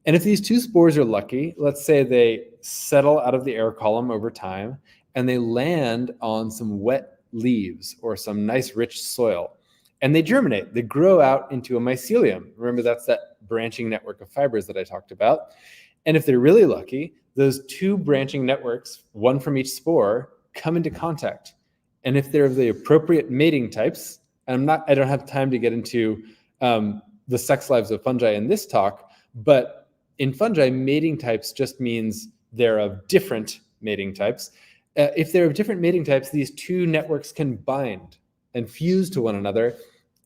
And if these two spores are lucky, let's say they settle out of the air column over time and they land on some wet leaves or some nice rich soil, and they germinate, they grow out into a mycelium. Remember, that's that branching network of fibers that I talked about. And if they're really lucky, those two branching networks, one from each spore, come into contact. And if they're of the appropriate mating types, and I don't have time to get into the sex lives of fungi in this talk, but in fungi, mating types just means they're of different mating types. If they're of different mating types, these two networks can bind and fuse to one another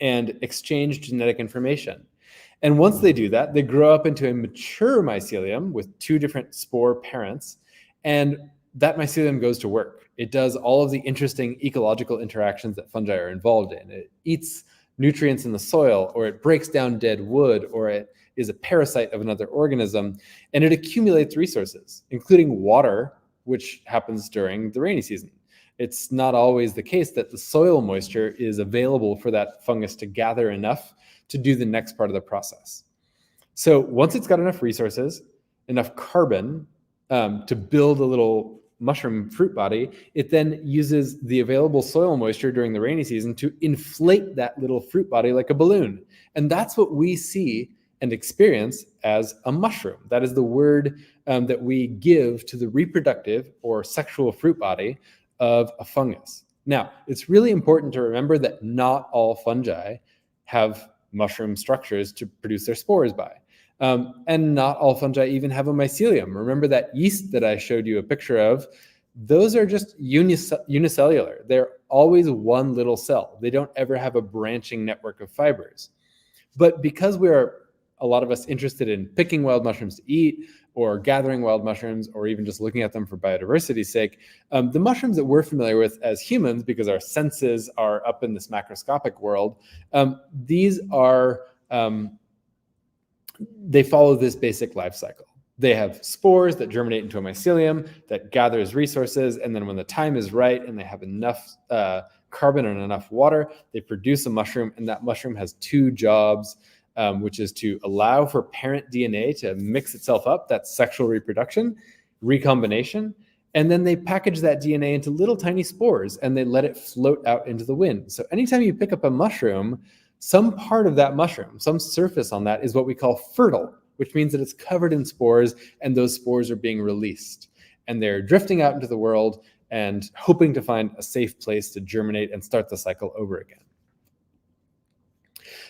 and exchange genetic information. And once they do that, they grow up into a mature mycelium with two different spore parents, and that mycelium goes to work. It does all of the interesting ecological interactions that fungi are involved in. It eats nutrients in the soil, or it breaks down dead wood, or it is a parasite of another organism, and it accumulates resources, including water, which happens during the rainy season. It's not always the case that the soil moisture is available for that fungus to gather enough to do the next part of the process. So once it's got enough resources, enough carbon to build a little mushroom fruit body, it then uses the available soil moisture during the rainy season to inflate that little fruit body like a balloon. And that's what we see and experience as a mushroom. That is the word that we give to the reproductive or sexual fruit body of a fungus. Now, it's really important to remember that not all fungi have mushroom structures to produce their spores by. And not all fungi even have a mycelium. Remember that yeast that I showed you a picture of? Those are just unicellular. They're always one little cell. They don't ever have a branching network of fibers. But because a lot of us interested in picking wild mushrooms to eat, or gathering wild mushrooms, or even just looking at them for biodiversity's sake, the mushrooms that we're familiar with as humans, because our senses are up in this macroscopic world, these are, they follow this basic life cycle. They have spores that germinate into a mycelium that gathers resources, and then when the time is right and they have enough carbon and enough water, they produce a mushroom, and that mushroom has two jobs, which is to allow for parent DNA to mix itself up, that's sexual reproduction, recombination, and then they package that DNA into little tiny spores and they let it float out into the wind. So anytime you pick up a mushroom, some part of that mushroom, some surface on that is what we call fertile, which means that it's covered in spores and those spores are being released. and they're drifting out into the world and hoping to find a safe place to germinate and start the cycle over again.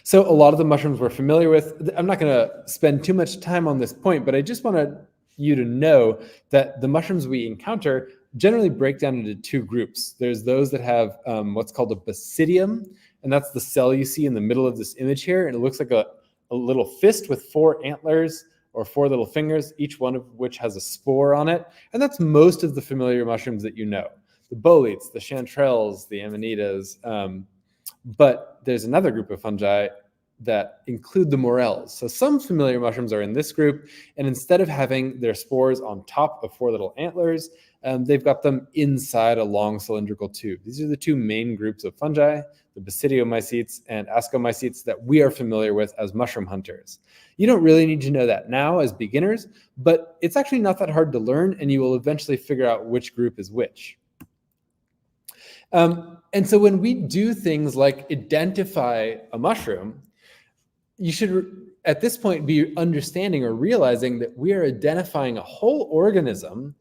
So a lot of the mushrooms we're familiar with, I'm not going to spend too much time on this point, but I just want you to know that the mushrooms we encounter generally break down into two groups. There's those that have what's called a basidium, and that's the cell you see in the middle of this image here, and it looks like a little fist with 4 antlers or 4 little fingers, each one of which has a spore on it, and that's most of the familiar mushrooms that you know. The boletes, the chanterelles, the amanitas, but there's another group of fungi that include the morels. So some familiar mushrooms are in this group, and instead of having their spores on top of 4 little antlers, they've got them inside a long cylindrical tube. These are the 2 main groups of fungi, the basidiomycetes and ascomycetes, that we are familiar with as mushroom hunters. You don't really need to know that now as beginners, but it's actually not that hard to learn, and you will eventually figure out which group is which. And so when we do things like identify a mushroom, you should, at this point, be understanding or realizing that we are identifying a whole organism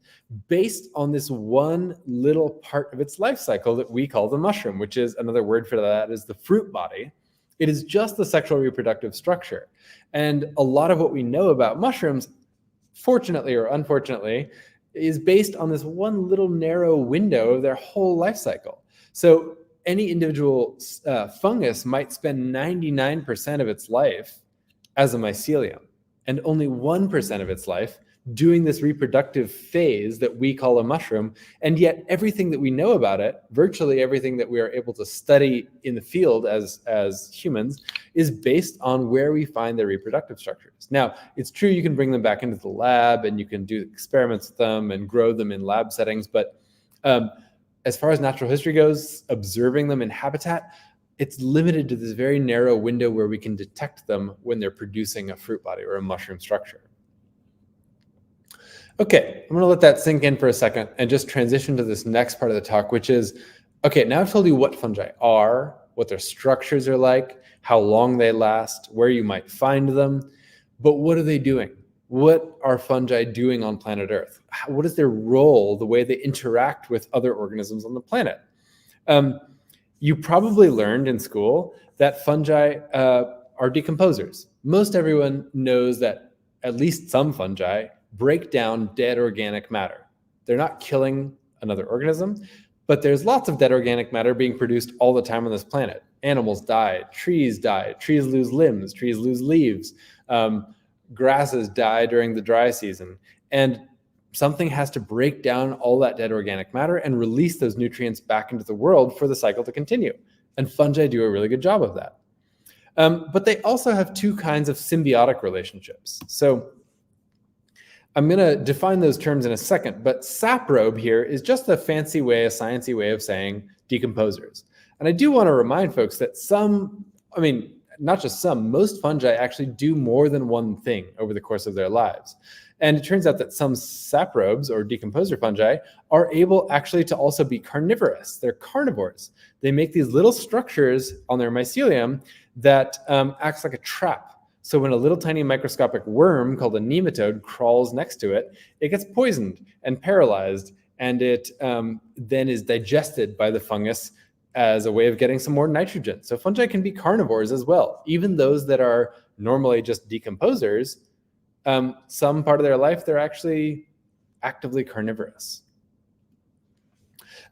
based on this one little part of its life cycle that we call the mushroom, which is, another word for that is the fruit body. It is just the sexual reproductive structure. And a lot of what we know about mushrooms, fortunately or unfortunately, is based on this one little narrow window of their whole life cycle. So any individual fungus might spend 99% of its life as a mycelium, and only 1% of its life doing this reproductive phase that we call a mushroom. And yet everything that we know about it, virtually everything that we are able to study in the field as humans, is based on where we find their reproductive structures. Now, it's true you can bring them back into the lab and you can do experiments with them and grow them in lab settings, but as far as natural history goes, observing them in habitat, it's limited to this very narrow window where we can detect them when they're producing a fruit body or a mushroom structure. Okay, I'm gonna let that sink in for a second and just transition to this next part of the talk, which is, okay, now I've told you what fungi are, what their structures are like, how long they last, where you might find them, but what are they doing? What are fungi doing on planet Earth? What is their role, the way they interact with other organisms on the planet? You probably learned in school that fungi are decomposers. Most everyone knows that at least some fungi break down dead organic matter. They're not killing another organism, but there's lots of dead organic matter being produced all the time on this planet. Animals die, trees lose limbs, trees lose leaves, grasses die during the dry season. And something has to break down all that dead organic matter and release those nutrients back into the world for the cycle to continue. And fungi do a really good job of that. But they also have 2 kinds of symbiotic relationships. So I'm going to define those terms in a second, but saprobe here is just a fancy way, a sciencey way of saying decomposers. And I do want to remind folks that not just some, most fungi actually do more than one thing over the course of their lives. And it turns out that some saprobes or decomposer fungi are able actually to also be carnivorous. They're carnivores. They make these little structures on their mycelium that acts like a trap. So when a little tiny microscopic worm called a nematode crawls next to it, it gets poisoned and paralyzed, and it then is digested by the fungus as a way of getting some more nitrogen. So fungi can be carnivores as well. Even those that are normally just decomposers, some part of their life, they're actually actively carnivorous.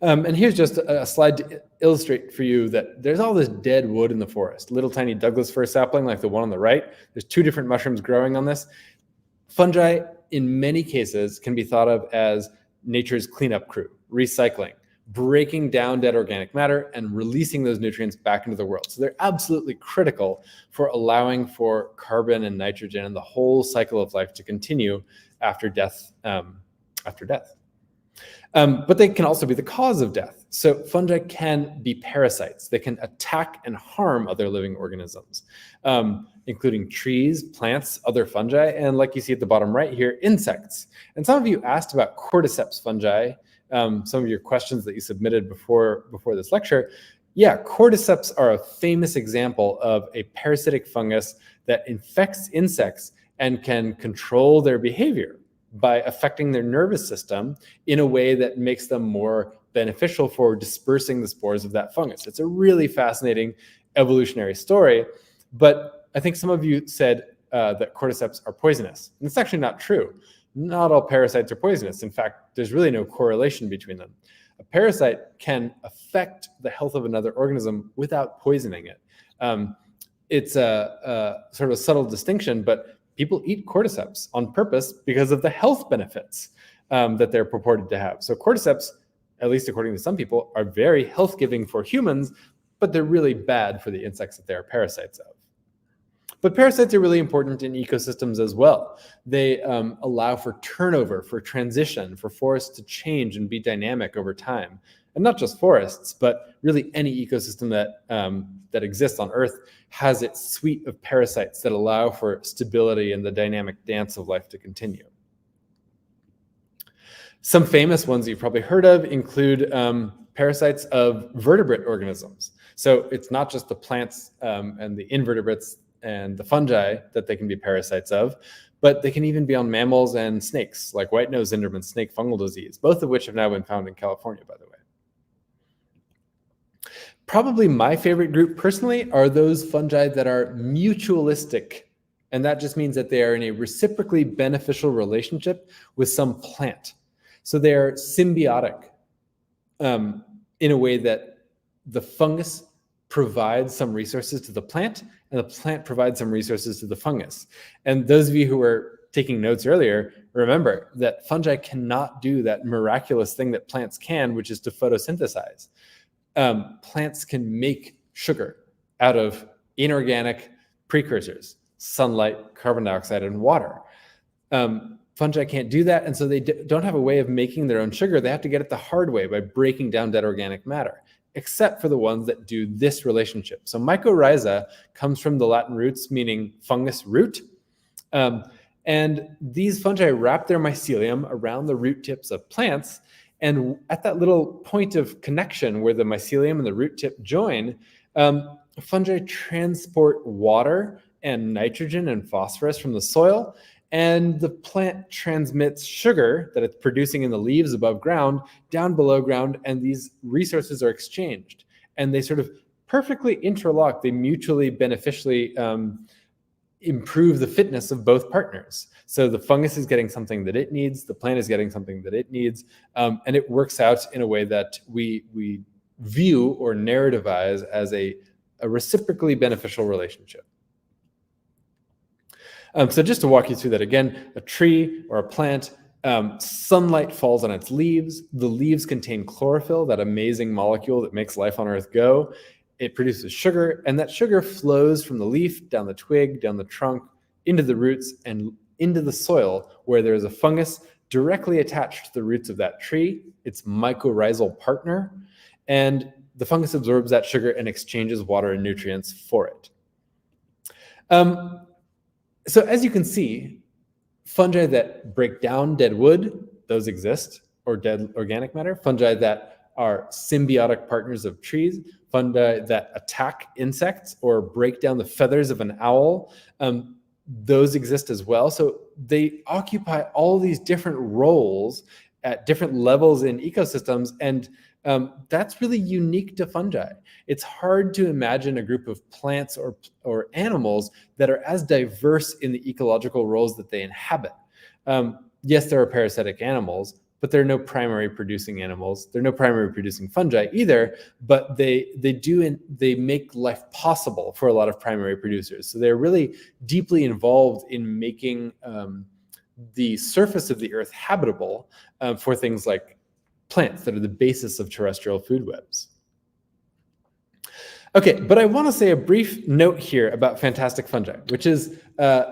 And here's just a slide to illustrate for you that there's all this dead wood in the forest, little tiny Douglas fir sapling like the one on the right. There's 2 different mushrooms growing on this. Fungi, in many cases, can be thought of as nature's cleanup crew, recycling, breaking down dead organic matter and releasing those nutrients back into the world. So they're absolutely critical for allowing for carbon and nitrogen and the whole cycle of life to continue after death. But they can also be the cause of death. So fungi can be parasites. They can attack and harm other living organisms, including trees, plants, other fungi, and like you see at the bottom right here, insects. And some of you asked about cordyceps fungi, some of your questions that you submitted before this lecture. Yeah, cordyceps are a famous example of a parasitic fungus that infects insects and can control their behavior by affecting their nervous system in a way that makes them more beneficial for dispersing the spores of that fungus. It's a really fascinating evolutionary story, but I think some of you said that cordyceps are poisonous. And it's actually not true. Not all parasites are poisonous. In fact, there's really no correlation between them. A parasite can affect the health of another organism without poisoning it. It's a sort of a subtle distinction, but people eat cordyceps on purpose because of the health benefits that they're purported to have. So cordyceps, at least according to some people, are very health-giving for humans, but they're really bad for the insects that they are parasites of. But parasites are really important in ecosystems as well. They allow for turnover, for transition, for forests to change and be dynamic over time. And not just forests, but really any ecosystem that exists on Earth has its suite of parasites that allow for stability and the dynamic dance of life to continue. Some famous ones you've probably heard of include parasites of vertebrate organisms. So it's not just the plants and the invertebrates and the fungi that they can be parasites of, but they can even be on mammals and snakes, like white nose syndrome and snake fungal disease, both of which have now been found in California, by the way. Probably my favorite group personally are those fungi that are mutualistic. And that just means that they are in a reciprocally beneficial relationship with some plant. So they are symbiotic in a way that the fungus provides some resources to the plant and the plant provides some resources to the fungus. And those of you who were taking notes earlier, remember that fungi cannot do that miraculous thing that plants can, which is to photosynthesize. Plants can make sugar out of inorganic precursors, sunlight, carbon dioxide, and water. Fungi can't do that, and so they don't have a way of making their own sugar. They have to get it the hard way by breaking down dead organic matter, except for the ones that do this relationship. So mycorrhiza comes from the Latin roots meaning fungus root. And these fungi wrap their mycelium around the root tips of plants. And at that little point of connection where the mycelium and the root tip join, fungi transport water and nitrogen and phosphorus from the soil. And the plant transmits sugar that it's producing in the leaves above ground down below ground, and these resources are exchanged. And they sort of perfectly interlock. They mutually beneficially improve the fitness of both partners. So the fungus is getting something that it needs, the plant is getting something that it needs, and it works out in a way that we view or narrativize as a reciprocally beneficial relationship. So just to walk you through that again, a tree or a plant, sunlight falls on its leaves. The leaves contain chlorophyll, that amazing molecule that makes life on Earth go. It produces sugar, and that sugar flows from the leaf, down the twig, down the trunk, into the roots, and into the soil, where there is a fungus directly attached to the roots of that tree, its mycorrhizal partner, and the fungus absorbs that sugar and exchanges water and nutrients for it. So as you can see, fungi that break down dead wood, those exist, or dead organic matter. Fungi that are symbiotic partners of trees. Fungi that attack insects or break down the feathers of an owl. Those exist as well. So they occupy all these different roles at different levels in ecosystems, and that's really unique to fungi. It's hard to imagine a group of plants or animals that are as diverse in the ecological roles that they inhabit. Yes, there are parasitic animals, but there are no primary producing animals. There are no primary producing fungi either, but they make life possible for a lot of primary producers. So they're really deeply involved in making the surface of the earth habitable for things like plants that are the basis of terrestrial food webs. Okay, but I want to say a brief note here about Fantastic Fungi, which is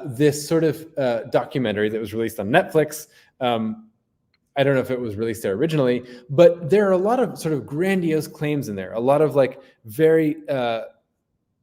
this sort of documentary that was released on Netflix. I don't know if it was released there originally, but there are a lot of sort of grandiose claims in there, a lot of like very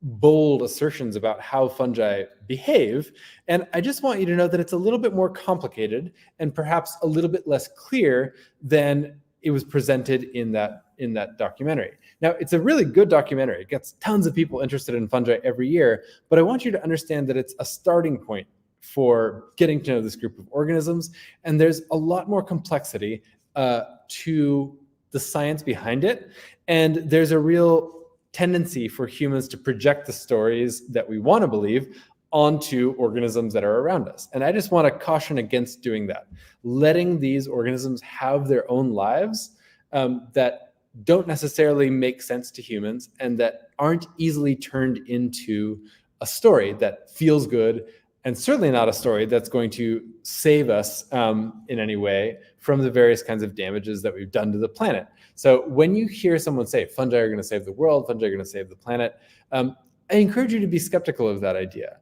bold assertions about how fungi behave. And I just want you to know that it's a little bit more complicated and perhaps a little bit less clear than it was presented in that documentary. Now, it's a really good documentary. It gets tons of people interested in fungi every year, but I want you to understand that it's a starting point for getting to know this group of organisms. And there's a lot more complexity to the science behind it. And there's a real tendency for humans to project the stories that we want to believe onto organisms that are around us. And I just want to caution against doing that, letting these organisms have their own lives that don't necessarily make sense to humans and that aren't easily turned into a story that feels good, and certainly not a story that's going to save us in any way from the various kinds of damages that we've done to the planet. So when you hear someone say fungi are going to save the world, fungi are going to save the planet, I encourage you to be skeptical of that idea.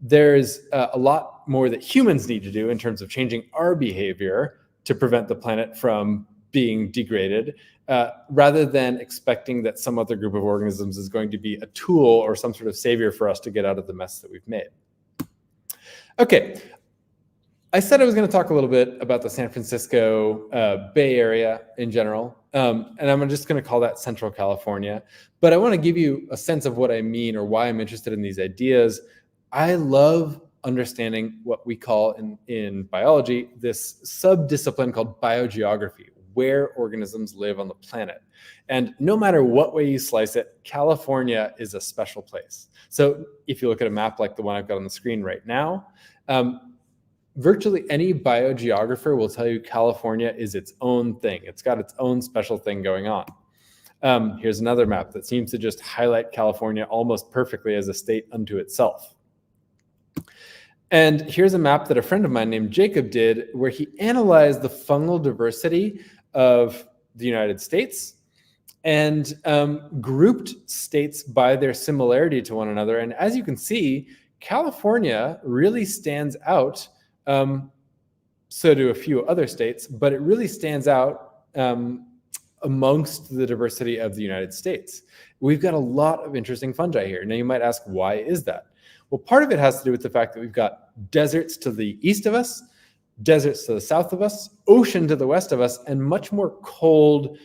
There's a lot more that humans need to do in terms of changing our behavior to prevent the planet from being degraded, rather than expecting that some other group of organisms is going to be a tool or some sort of savior for us to get out of the mess that we've made. Okay, I said I was going to talk a little bit about the San Francisco Bay Area in general, and I'm just going to call that Central California. But I want to give you a sense of what I mean or why I'm interested in these ideas. I love understanding what we call in biology this subdiscipline called biogeography, where organisms live on the planet. And no matter what way you slice it, California is a special place. So if you look at a map like the one I've got on the screen right now, virtually any biogeographer will tell you California is its own thing. It's got its own special thing going on. Here's another map that seems to just highlight California almost perfectly as a state unto itself. And here's a map that a friend of mine named Jacob did, where he analyzed the fungal diversity of the United States and grouped states by their similarity to one another. And as you can see, California really stands out. So do a few other states, but it really stands out amongst the diversity of the United States. We've got a lot of interesting fungi here. Now you might ask, why is that? Well, part of it has to do with the fact that we've got deserts to the east of us, deserts to the south of us, ocean to the west of us, and much more cold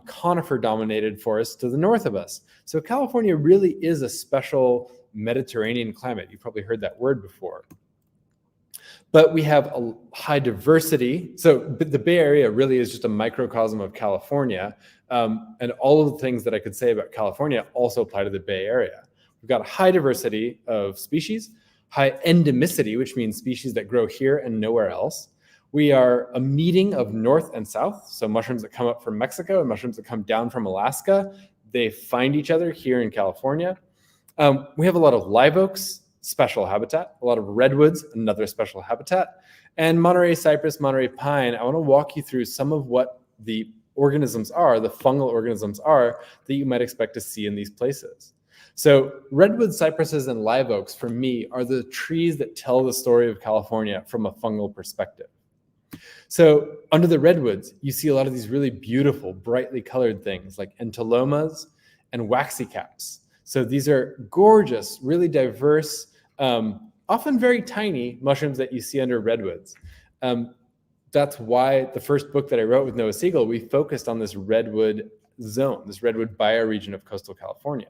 conifer-dominated forests to the north of us. So California really is a special Mediterranean climate. You've probably heard that word before. But we have a high diversity. So the Bay Area really is just a microcosm of California. And all of the things that I could say about California also apply to the Bay Area. We've got a high diversity of species, high endemicity, which means species that grow here and nowhere else. We are a meeting of north and south, so mushrooms that come up from Mexico and mushrooms that come down from Alaska. They find each other here in California. We have a lot of live oaks, special habitat, a lot of redwoods, another special habitat, and Monterey cypress, Monterey pine. I want to walk you through some of what the organisms are, the fungal organisms are, that you might expect to see in these places. So redwood cypresses and live oaks, for me, are the trees that tell the story of California from a fungal perspective. So under the redwoods, you see a lot of these really beautiful, brightly colored things like entelomas and waxy caps. So these are gorgeous, really diverse, often very tiny mushrooms that you see under redwoods. That's why the first book that I wrote with Noah Siegel, we focused on this redwood zone, this redwood bioregion of coastal California.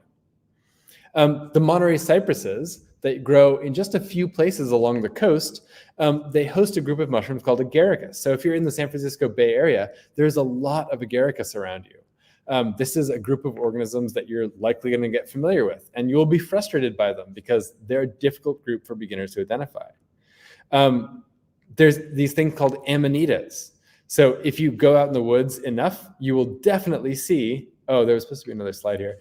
The Monterey cypresses that grow in just a few places along the coast, they host a group of mushrooms called agaricus. So if you're in the San Francisco Bay Area, there's a lot of agaricus around you. This is a group of organisms that you're likely going to get familiar with, and you'll be frustrated by them because they're a difficult group for beginners to identify. There's these things called amanitas. So if you go out in the woods enough, you will definitely see, oh, there was supposed to be another slide here.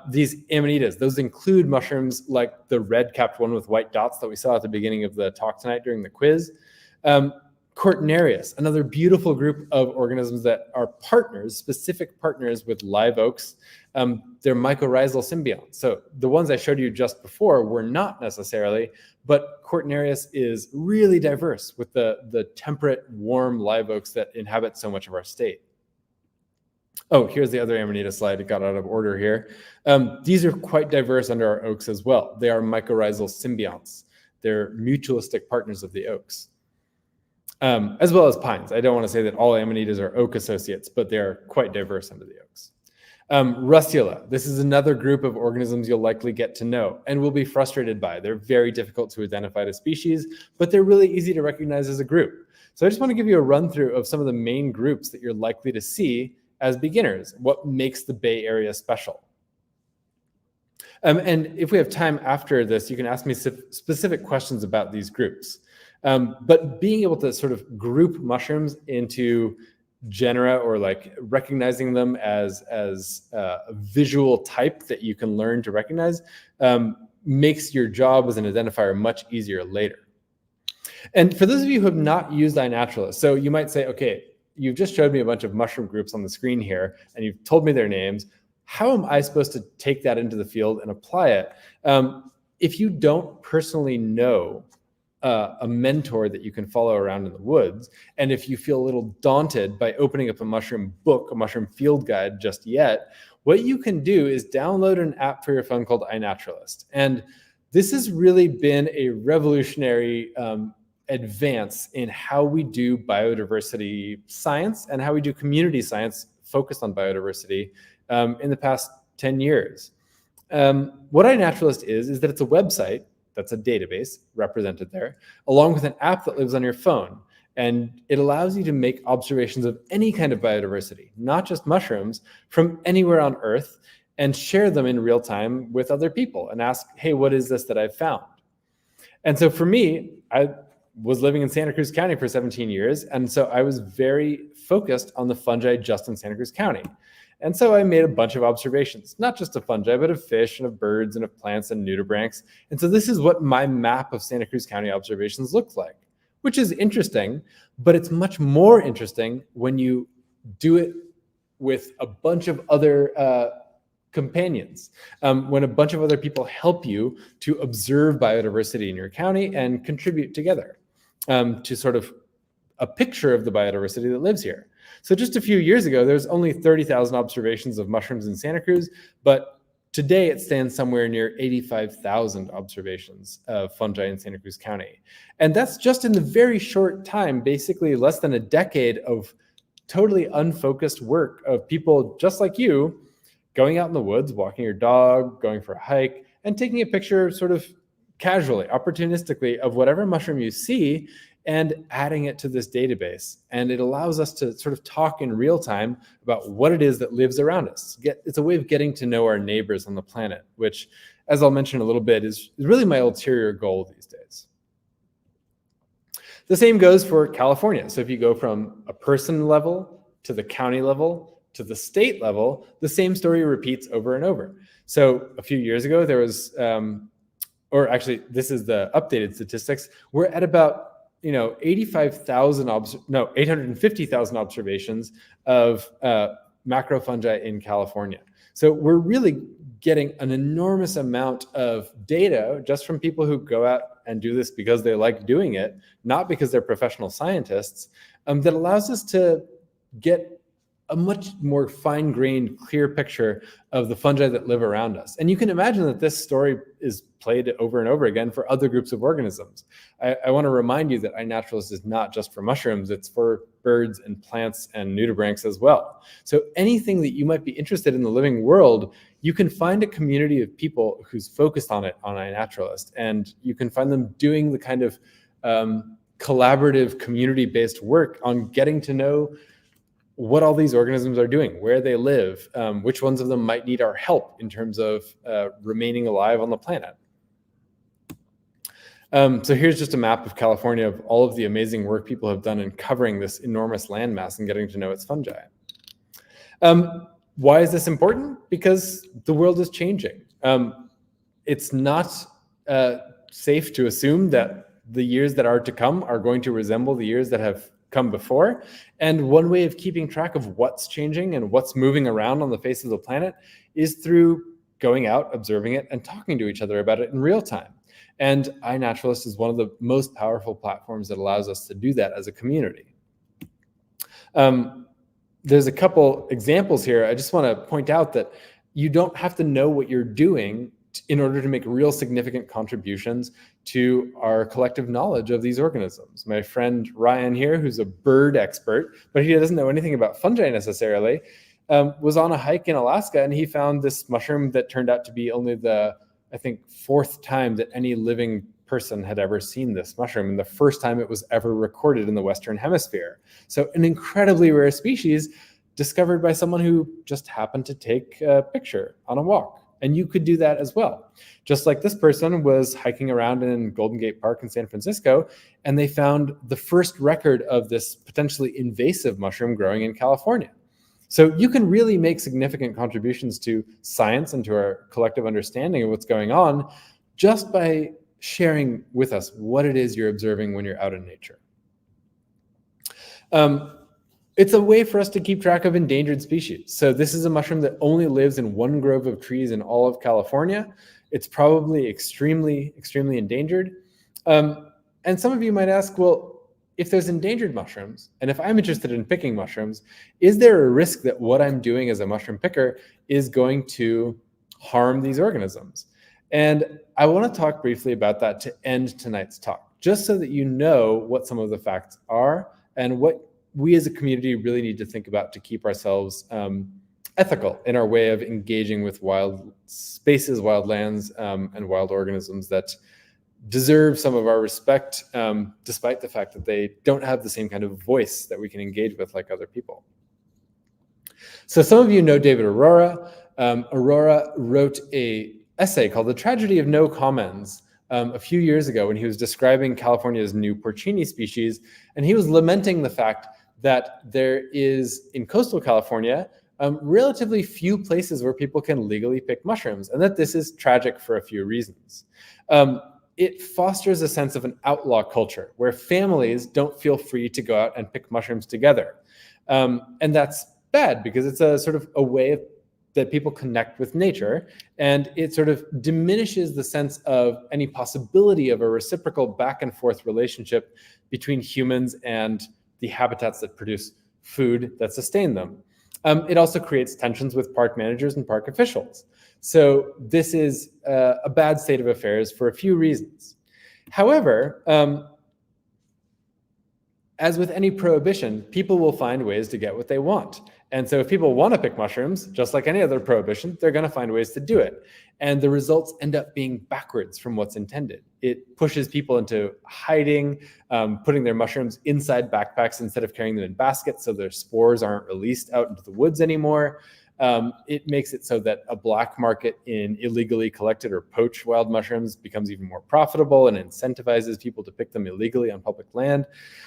These amanitas, those include mushrooms like the red-capped one with white dots that we saw at the beginning of the talk tonight during the quiz. Cortinarius, another beautiful group of organisms that are partners, specific partners with live oaks. They're mycorrhizal symbionts. So the ones I showed you just before were not necessarily, but Cortinarius is really diverse with the temperate, warm live oaks that inhabit so much of our state. Oh, here's the other Amanita slide. It got out of order here. These are quite diverse under our oaks as well. They are mycorrhizal symbionts. They're mutualistic partners of the oaks, as well as pines. I don't want to say that all Amanitas are oak associates, but they're quite diverse under the oaks. Rustula, this is another group of organisms you'll likely get to know and will be frustrated by. They're very difficult to identify as species, but they're really easy to recognize as a group. So I just want to give you a run through of some of the main groups that you're likely to see as beginners, what makes the Bay Area special. And if we have time after this, you can ask me specific questions about these groups. But being able to sort of group mushrooms into genera, or like recognizing them as a visual type that you can learn to recognize, makes your job as an identifier much easier later. And for those of you who have not used iNaturalist, so you might say, okay, you've just showed me a bunch of mushroom groups on the screen here, and you've told me their names. How am I supposed to take that into the field and apply it? If you don't personally know a mentor that you can follow around in the woods, and if you feel a little daunted by opening up a mushroom book, a mushroom field guide just yet, what you can do is download an app for your phone called iNaturalist. And this has really been a revolutionary advance in how we do biodiversity science and how we do community science focused on biodiversity in the past 10 years. What iNaturalist is that it's a website that's a database represented there, along with an app that lives on your phone. And it allows you to make observations of any kind of biodiversity, not just mushrooms, from anywhere on Earth, and share them in real time with other people and ask, hey, what is this that I've found? And so for me, I was living in Santa Cruz County for 17 years. And so I was very focused on the fungi just in Santa Cruz County. And so I made a bunch of observations, not just of fungi, but of fish and of birds and of plants and nudibranchs. And so this is what my map of Santa Cruz County observations looks like, which is interesting, but it's much more interesting when you do it with a bunch of other companions, when a bunch of other people help you to observe biodiversity in your county and contribute together to sort of a picture of the biodiversity that lives here. So just a few years ago, there was only 30,000 observations of mushrooms in Santa Cruz, but today it stands somewhere near 85,000 observations of fungi in Santa Cruz County. And that's just in the very short time, basically less than a decade of totally unfocused work of people just like you going out in the woods, walking your dog, going for a hike, and taking a picture sort of casually, opportunistically of whatever mushroom you see and adding it to this database. And it allows us to sort of talk in real time about what it is that lives around us. It's a way of getting to know our neighbors on the planet, which, as I'll mention a little bit, is really my ulterior goal these days. The same goes for California. So if you go from a person level to the county level to the state level, the same story repeats over and over. So a few years ago, there was, or actually, this is the updated statistics. We're at about 850,000 observations of macrofungi in California. So we're really getting an enormous amount of data just from people who go out and do this because they like doing it, not because they're professional scientists, that allows us to get a much more fine-grained, clear picture of the fungi that live around us. And you can imagine that this story is played over and over again for other groups of organisms. I want to remind you that iNaturalist is not just for mushrooms, it's for birds and plants and nudibranchs as well. So anything that you might be interested in the living world, you can find a community of people who's focused on it on iNaturalist, and you can find them doing the kind of collaborative, community-based work on getting to know what all these organisms are doing, where they live, which ones of them might need our help in terms of remaining alive on the planet. So here's just a map of California of all of the amazing work people have done in covering this enormous landmass and getting to know its fungi. Why is this important? Because the world is changing. It's not safe to assume that the years that are to come are going to resemble the years that have come before. And one way of keeping track of what's changing and what's moving around on the face of the planet is through going out, observing it, and talking to each other about it in real time. And iNaturalist is one of the most powerful platforms that allows us to do that as a community. There's a couple examples here. I just want to point out that you don't have to know what you're doing in order to make real significant contributions to our collective knowledge of these organisms. My friend Ryan here, who's a bird expert, but he doesn't know anything about fungi necessarily, was on a hike in Alaska, and he found this mushroom that turned out to be only the, I think, 4th time that any living person had ever seen this mushroom, and the first time it was ever recorded in the Western Hemisphere. So an incredibly rare species discovered by someone who just happened to take a picture on a walk. And you could do that as well. Just like this person was hiking around in Golden Gate Park in San Francisco, and they found the first record of this potentially invasive mushroom growing in California. So you can really make significant contributions to science and to our collective understanding of what's going on just by sharing with us what it is you're observing when you're out in nature. It's a way for us to keep track of endangered species. So this is a mushroom that only lives in one grove of trees in all of California. It's probably extremely, extremely endangered. And some of you might ask, well, if there's endangered mushrooms, and if I'm interested in picking mushrooms, is there a risk that what I'm doing as a mushroom picker is going to harm these organisms? And I want to talk briefly about that to end tonight's talk, just so that you know what some of the facts are and what we as a community really need to think about to keep ourselves ethical in our way of engaging with wild spaces, wild lands, and wild organisms that deserve some of our respect, despite the fact that they don't have the same kind of voice that we can engage with like other people. So some of you know David Aurora. Aurora wrote an essay called The Tragedy of No Commons a few years ago when he was describing California's new porcini species, and he was lamenting the fact that there is, in coastal California, relatively few places where people can legally pick mushrooms, and that this is tragic for a few reasons. It fosters a sense of an outlaw culture where families don't feel free to go out and pick mushrooms together. And that's bad because it's a sort of a way that people connect with nature, and it sort of diminishes the sense of any possibility of a reciprocal back and forth relationship between humans and the habitats that produce food that sustain them. It also creates tensions with park managers and park officials. So this is a bad state of affairs for a few reasons. However, as with any prohibition, people will find ways to get what they want. And so if people want to pick mushrooms, just like any other prohibition, they're going to find ways to do it. And the results end up being backwards from what's intended. It pushes people into hiding, putting their mushrooms inside backpacks instead of carrying them in baskets so their spores aren't released out into the woods anymore. It makes it so that a black market in illegally collected or poached wild mushrooms becomes even more profitable and incentivizes people to pick them illegally on public land.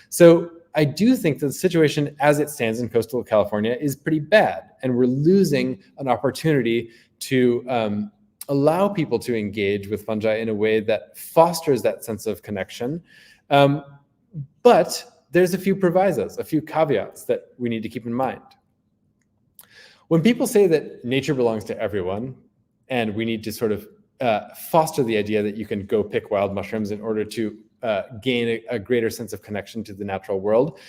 So I do think that the situation as it stands in coastal California is pretty bad, and we're losing an opportunity to allow people to engage with fungi in a way that fosters that sense of connection. But there's a few provisos, a few caveats that we need to keep in mind. When people say that nature belongs to everyone, and we need to sort of foster the idea that you can go pick wild mushrooms in order to gain a greater sense of connection to the natural world,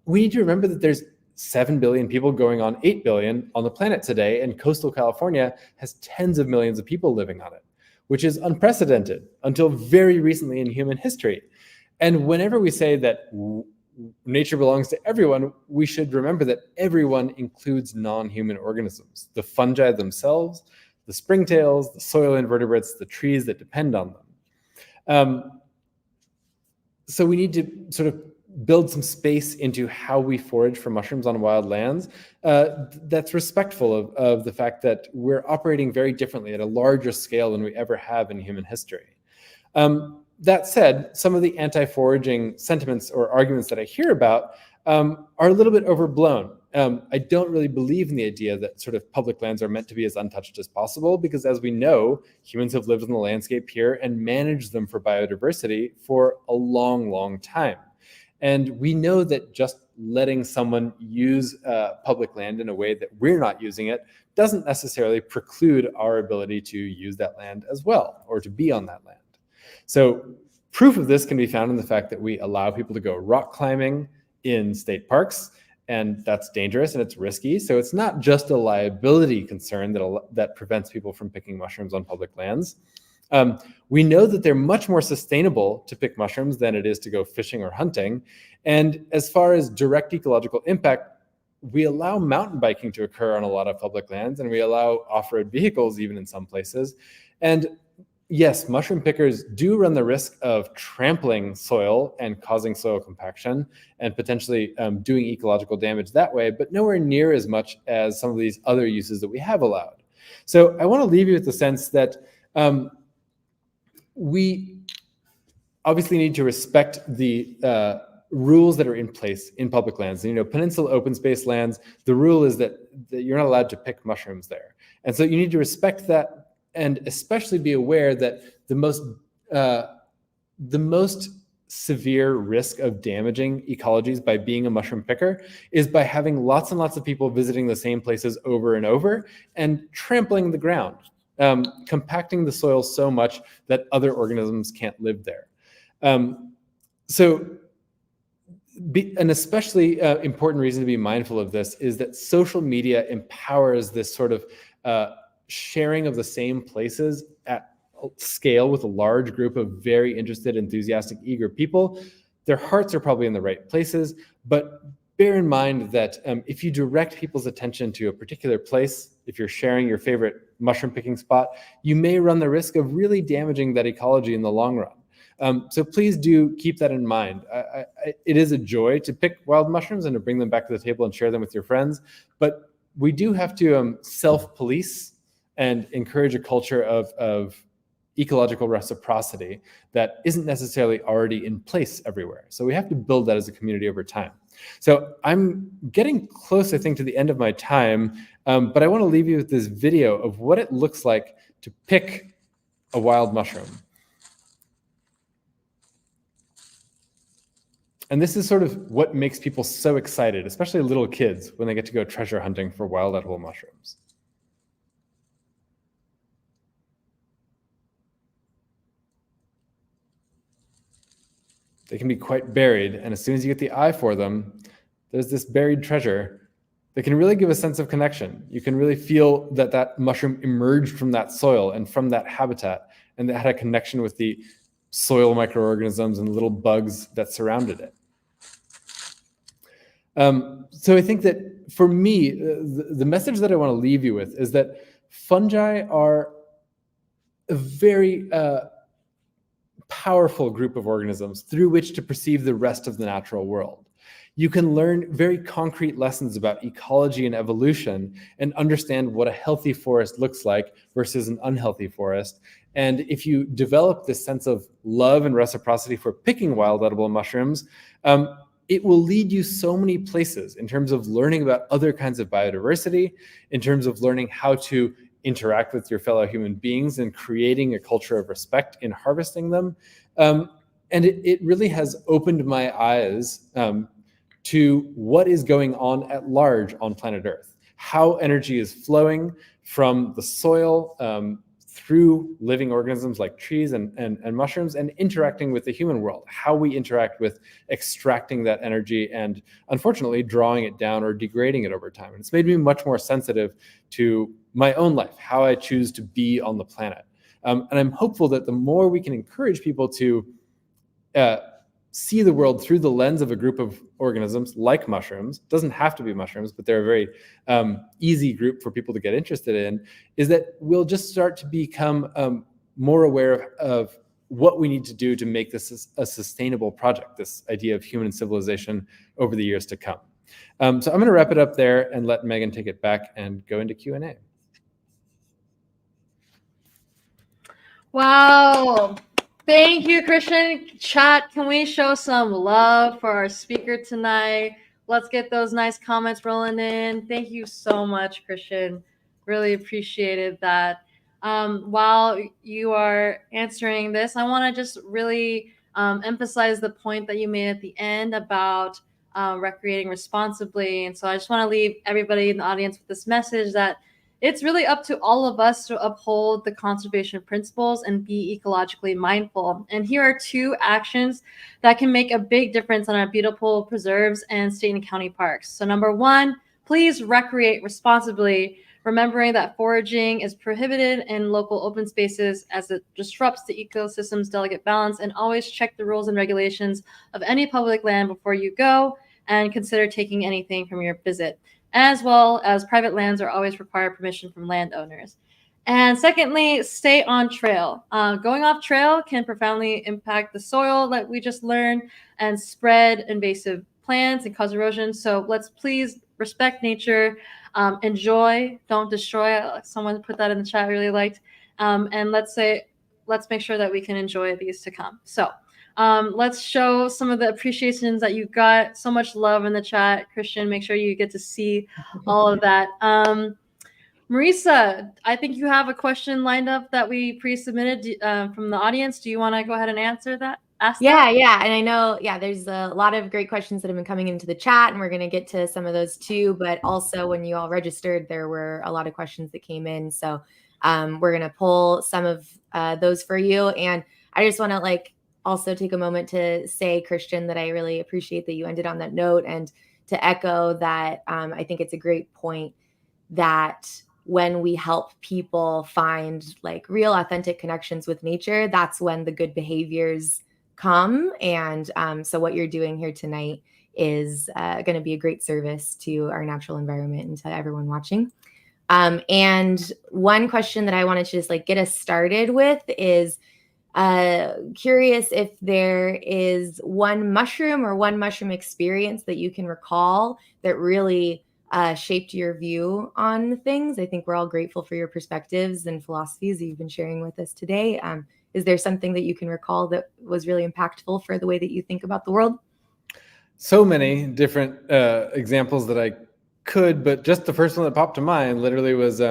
we need to remember that there's 7 billion people going on 8 billion on the planet today, and coastal California has tens of millions of people living on it, which is unprecedented until very recently in human history. And whenever we say that nature belongs to everyone, we should remember that everyone includes non-human organisms, the fungi themselves, the springtails, the soil invertebrates, the trees that depend on them. So we need to sort of build some space into how we forage for mushrooms on wild lands that's respectful of the fact that we're operating very differently at a larger scale than we ever have in human history. That said, some of the anti-foraging sentiments or arguments that I hear about are a little bit overblown. I don't really believe in the idea that sort of public lands are meant to be as untouched as possible, because as we know, humans have lived in the landscape here and managed them for biodiversity for a long, long time. And we know that just letting someone use public land in a way that we're not using it doesn't necessarily preclude our ability to use that land as well, or to be on that land. So proof of this can be found in the fact that we allow people to go rock climbing in state parks, and that's dangerous and it's risky. So it's not just a liability concern that prevents people from picking mushrooms on public lands. We know that they're much more sustainable to pick mushrooms than it is to go fishing or hunting. And as far as direct ecological impact, we allow mountain biking to occur on a lot of public lands, and we allow off-road vehicles even in some places. And yes, mushroom pickers do run the risk of trampling soil and causing soil compaction and potentially doing ecological damage that way, but nowhere near as much as some of these other uses that we have allowed. So I want to leave you with the sense that we obviously need to respect the rules that are in place in public lands. You know, peninsula open space lands, the rule is that you're not allowed to pick mushrooms there. And so you need to respect that, and especially be aware that the most severe risk of damaging ecologies by being a mushroom picker is by having lots and lots of people visiting the same places over and over and trampling the ground, compacting the soil so much that other organisms can't live there. An especially important reason to be mindful of this is that social media empowers this sort of sharing of the same places at scale with a large group of very interested, enthusiastic, eager people. Their hearts are probably in the right places, but bear in mind that if you direct people's attention to a particular place, if you're sharing your favorite mushroom picking spot, you may run the risk of really damaging that ecology in the long run. So please do keep that in mind. It is a joy to pick wild mushrooms and to bring them back to the table and share them with your friends, but we do have to self-police and encourage a culture of ecological reciprocity that isn't necessarily already in place everywhere. So we have to build that as a community over time. So I'm getting close, I think, to the end of my time, but I want to leave you with this video of what it looks like to pick a wild mushroom. And this is sort of what makes people so excited, especially little kids, when they get to go treasure hunting for wild edible mushrooms. They can be quite buried, and as soon as you get the eye for them, there's this buried treasure that can really give a sense of connection. You can really feel that that mushroom emerged from that soil and from that habitat, and that had a connection with the soil microorganisms and little bugs that surrounded it. So I think that for me, the message that I want to leave you with is that fungi are a very powerful group of organisms through which to perceive the rest of the natural world. You can learn very concrete lessons about ecology and evolution and understand what a healthy forest looks like versus an unhealthy forest. And if you develop this sense of love and reciprocity for picking wild edible mushrooms, it will lead you so many places in terms of learning about other kinds of biodiversity, in terms of learning how to interact with your fellow human beings and creating a culture of respect in harvesting them. And it really has opened my eyes to what is going on at large on planet Earth, how energy is flowing from the soil through living organisms like trees and mushrooms and interacting with the human world, how we interact with extracting that energy and unfortunately drawing it down or degrading it over time. And it's made me much more sensitive to my own life, how I choose to be on the planet. And I'm hopeful that the more we can encourage people to see the world through the lens of a group of organisms like mushrooms, doesn't have to be mushrooms, but they're a very easy group for people to get interested in, is that we'll just start to become more aware of what we need to do to make this a sustainable project, this idea of human civilization over the years to come. So I'm going to wrap it up there and let Megan take it back and go into Q&A. Wow. Thank you, Christian. Chat, can we show some love for our speaker tonight? Let's get those nice comments rolling in. Thank you so much, Christian. Really appreciated that. While you are answering this, I want to just really emphasize the point that you made at the end about recreating responsibly. And so I just want to leave everybody in the audience with this message that it's really up to all of us to uphold the conservation principles and be ecologically mindful. And here are 2 actions that can make a big difference on our beautiful preserves and state and county parks. So number 1, please recreate responsibly, remembering that foraging is prohibited in local open spaces as it disrupts the ecosystem's delicate balance, and always check the rules and regulations of any public land before you go. and consider taking anything from your visit, as well as private lands are always require permission from landowners. And secondly, stay on trail. Going off trail can profoundly impact the soil that we just learned and spread invasive plants and cause erosion. So let's please respect nature, enjoy, don't destroy. Someone put that in the chat, I really liked. And let's make sure that we can enjoy these to come. So let's show some of the appreciations that you got. So much love in the chat, Christian. Make sure you get to see all of that. Marisa, I think you have a question lined up that we pre-submitted from the audience. Do you want to go ahead and answer that? Yeah. And I know, there's a lot of great questions that have been coming into the chat, and we're going to get to some of those too. But also, when you all registered, there were a lot of questions that came in. So we're going to pull some of those for you. And I just want to also take a moment to say, Christian, that I really appreciate that you ended on that note, and to echo that I think it's a great point that when we help people find real authentic connections with nature, that's when the good behaviors come. And so what you're doing here tonight is going to be a great service to our natural environment and to everyone watching. And one question that I wanted to just get us started with is curious if there is one mushroom or one mushroom experience that you can recall that really shaped your view on things. I think we're all grateful for your perspectives and philosophies that you've been sharing with us today. Is there something that you can recall that was really impactful for the way that you think about the world? So many different examples that I could, but just the first one that popped to mind literally was,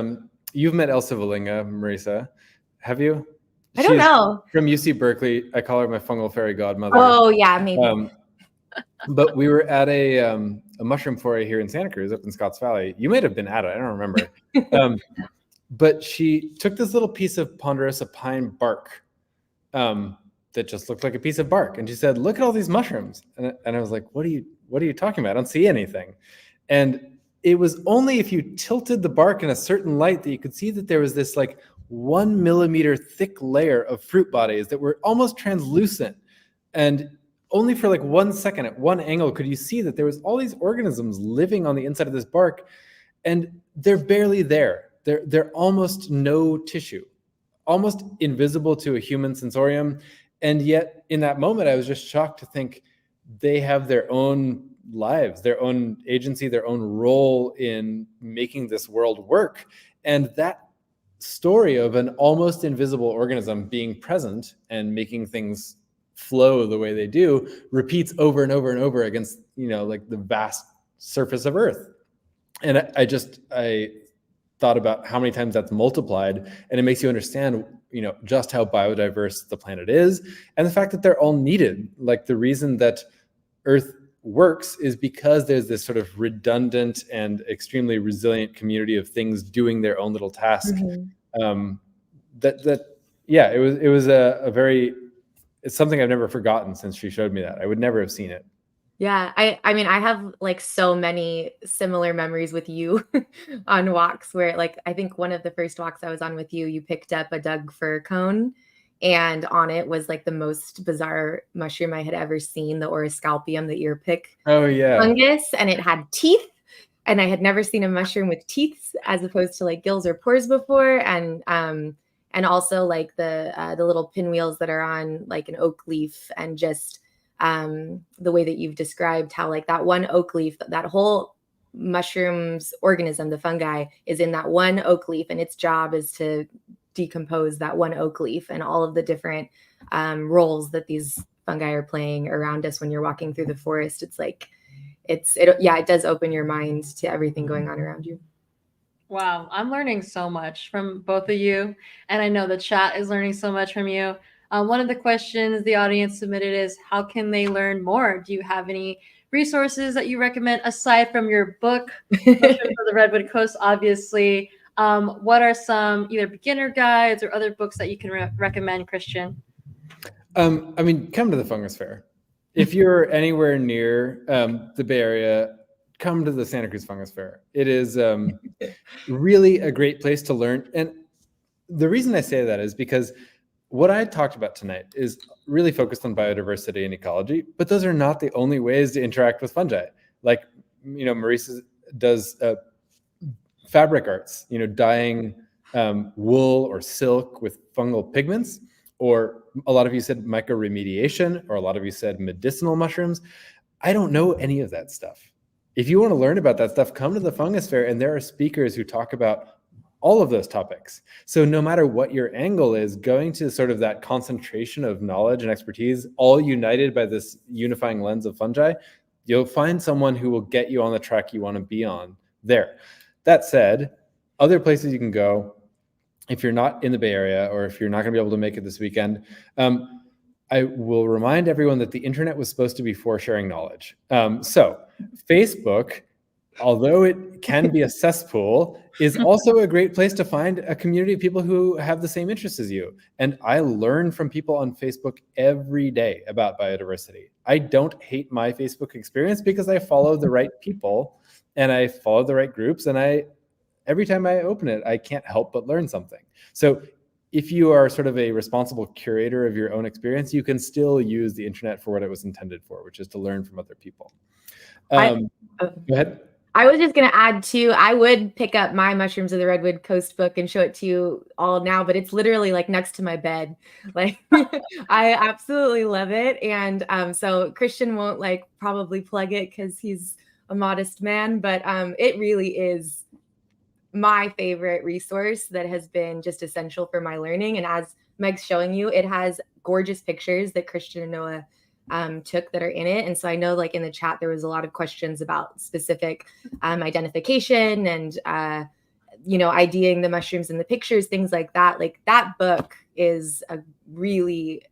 you've met Elsa Valinga, Marisa. Have you? I don't know. From UC Berkeley. I call her my fungal fairy godmother. Oh, yeah, maybe. But we were at a mushroom foray here in Santa Cruz, up in Scotts Valley. You might have been at it. I don't remember. But she took this little piece of ponderosa pine bark that just looked like a piece of bark, and she said, "Look at all these mushrooms." And I was like, "What are you talking about? I don't see anything." And it was only if you tilted the bark in a certain light that you could see that there was this 1 millimeter thick layer of fruit bodies that were almost translucent. And only for 1 second at one angle could you see that there was all these organisms living on the inside of this bark, and they're barely there. They're almost no tissue, almost invisible to a human sensorium. And yet in that moment, I was just shocked to think they have their own lives, their own agency, their own role in making this world work. And that story of an almost invisible organism being present and making things flow the way they do repeats over and over and over against the vast surface of Earth. And I thought about how many times that's multiplied, and it makes you understand just how biodiverse the planet is, and the fact that they're all needed. The reason that Earth works is because there's this sort of redundant and extremely resilient community of things doing their own little task. Mm-hmm. It's something I've never forgotten since she showed me that. I would never have seen it. Yeah, I mean, I have so many similar memories with you on walks where I think one of the first walks I was on with you, you picked up a Doug fir cone, and on it was the most bizarre mushroom I had ever seen, the Oroscalpium, the ear pick fungus, and it had teeth. And I had never seen a mushroom with teeth as opposed to gills or pores before. And also the little pinwheels that are on an oak leaf, and just the way that you've described how that one oak leaf, that whole mushroom's organism, the fungi, is in that one oak leaf, and its job is to decompose that one oak leaf, and all of the different roles that these fungi are playing around us when you're walking through the forest. It does open your mind to everything going on around you. Wow, I'm learning so much from both of you, and I know the chat is learning so much from you. One of the questions the audience submitted is, how can they learn more? Do you have any resources that you recommend aside from your book, for the Redwood Coast, obviously? What are some either beginner guides or other books that you can recommend, Christian? Come to the Fungus Fair. If you're anywhere near the Bay Area, come to the Santa Cruz Fungus Fair. It is really a great place to learn. And the reason I say that is because what I talked about tonight is really focused on biodiversity and ecology, but those are not the only ways to interact with fungi. Like, Marisa does fabric arts, dyeing wool or silk with fungal pigments, or a lot of you said mycoremediation, or a lot of you said medicinal mushrooms. I don't know any of that stuff. If you want to learn about that stuff, come to the Fungus Fair, and there are speakers who talk about all of those topics. So no matter what your angle is, going to sort of that concentration of knowledge and expertise, all united by this unifying lens of fungi, you'll find someone who will get you on the track you want to be on there. That said, other places you can go, if you're not in the Bay Area, or if you're not going to be able to make it this weekend, I will remind everyone that the internet was supposed to be for sharing knowledge. So Facebook, although it can be a cesspool, is also a great place to find a community of people who have the same interests as you. And I learn from people on Facebook every day about biodiversity. I don't hate my Facebook experience because I follow the right people and I follow the right groups, and every time I open it, I can't help but learn something. So if you are sort of a responsible curator of your own experience, you can still use the internet for what it was intended for, which is to learn from other people. Go ahead. I was just going to add too, I would pick up my Mushrooms of the Redwood Coast book and show it to you all now, but it's literally like next to my bed. Like I absolutely love it. And so Christian won't probably plug it because he's a modest man, but it really is my favorite resource that has been just essential for my learning. And as Meg's showing you, it has gorgeous pictures that Christian and Noah took that are in it. And so I know in the chat, there was a lot of questions about specific identification and, IDing the mushrooms in the pictures, things like that. That book is a really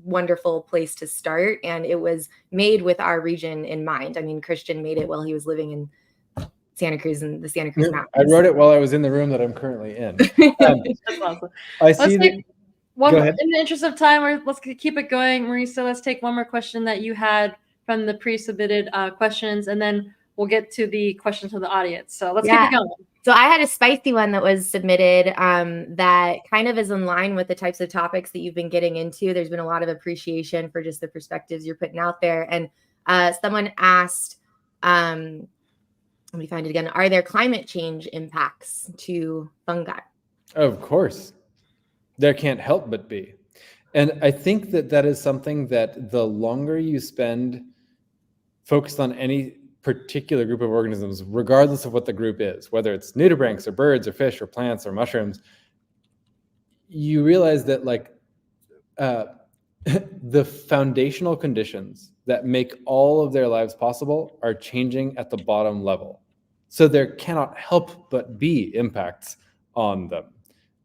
wonderful place to start. And it was made with our region in mind. I mean, Christian made it while he was living in Santa Cruz and the Santa Cruz Mountains. I wrote it while I was in the room that I'm currently in. That's awesome. I see. Go ahead. In the interest of time, let's keep it going. Marisa, let's take one more question that you had from the pre-submitted questions, and then we'll get to the questions from the audience. So let's keep it going. So I had a spicy one that was submitted that kind of is in line with the types of topics that you've been getting into. There's been a lot of appreciation for just the perspectives you're putting out there. And someone asked, let me find it again. Are there climate change impacts to fungi? Of course. There can't help but be. And I think that is something that the longer you spend focused on any particular group of organisms, regardless of what the group is, whether it's nudibranchs or birds or fish or plants or mushrooms, you realize that the foundational conditions that make all of their lives possible are changing at the bottom level. So there cannot help but be impacts on them.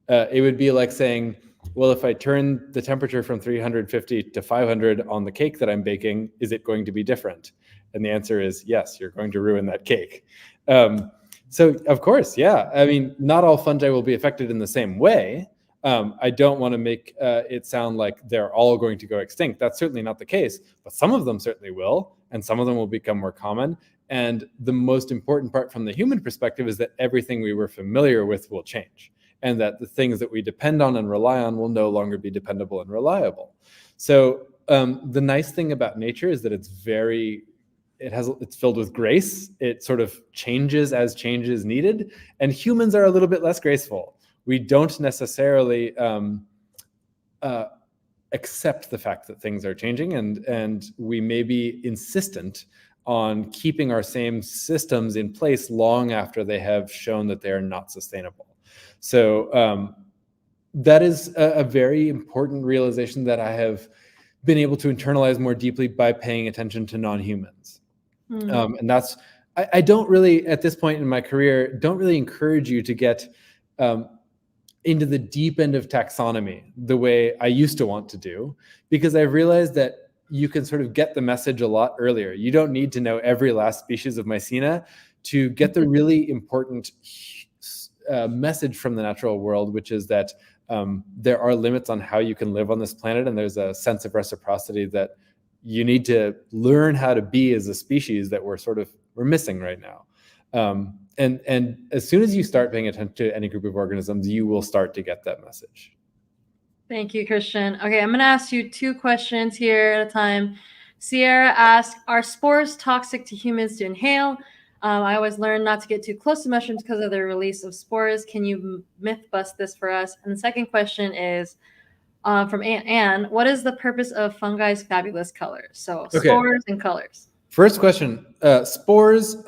It would be like saying, well, if I turn the temperature from 350 to 500 on the cake that I'm baking, is it going to be different? And the answer is yes, you're going to ruin that cake. So of course, yeah. I mean, not all fungi will be affected in the same way. I don't want to make it sound like they're all going to go extinct. That's certainly not the case, but some of them certainly will, and some of them will become more common. And the most important part from the human perspective is that everything we were familiar with will change, and that the things that we depend on and rely on will no longer be dependable and reliable. So the nice thing about nature is that it's filled with grace. It sort of changes as change is needed, and humans are a little bit less graceful. We don't necessarily accept the fact that things are changing, and we may be insistent on keeping our same systems in place long after they have shown that they are not sustainable. So that is a very important realization that I have been able to internalize more deeply by paying attention to non-humans. And that's, I don't really, at this point in my career, don't really encourage you to get into the deep end of taxonomy the way I used to want to do, because I've realized that you can sort of get the message a lot earlier. You don't need to know every last species of Mycena to get the really important message from the natural world, which is that there are limits on how you can live on this planet, and there's a sense of reciprocity that you need to learn how to be as a species that we're missing right now. And as soon as you start paying attention to any group of organisms, you will start to get that message. Thank you, Christian. Okay, I'm going to ask you 2 questions here at a time. Sierra asked, are spores toxic to humans to inhale? I always learn not to get too close to mushrooms because of their release of spores. Can you myth bust this for us? And the second question is from Anne, what is the purpose of fungi's fabulous colors? So spores and colors. First question, spores,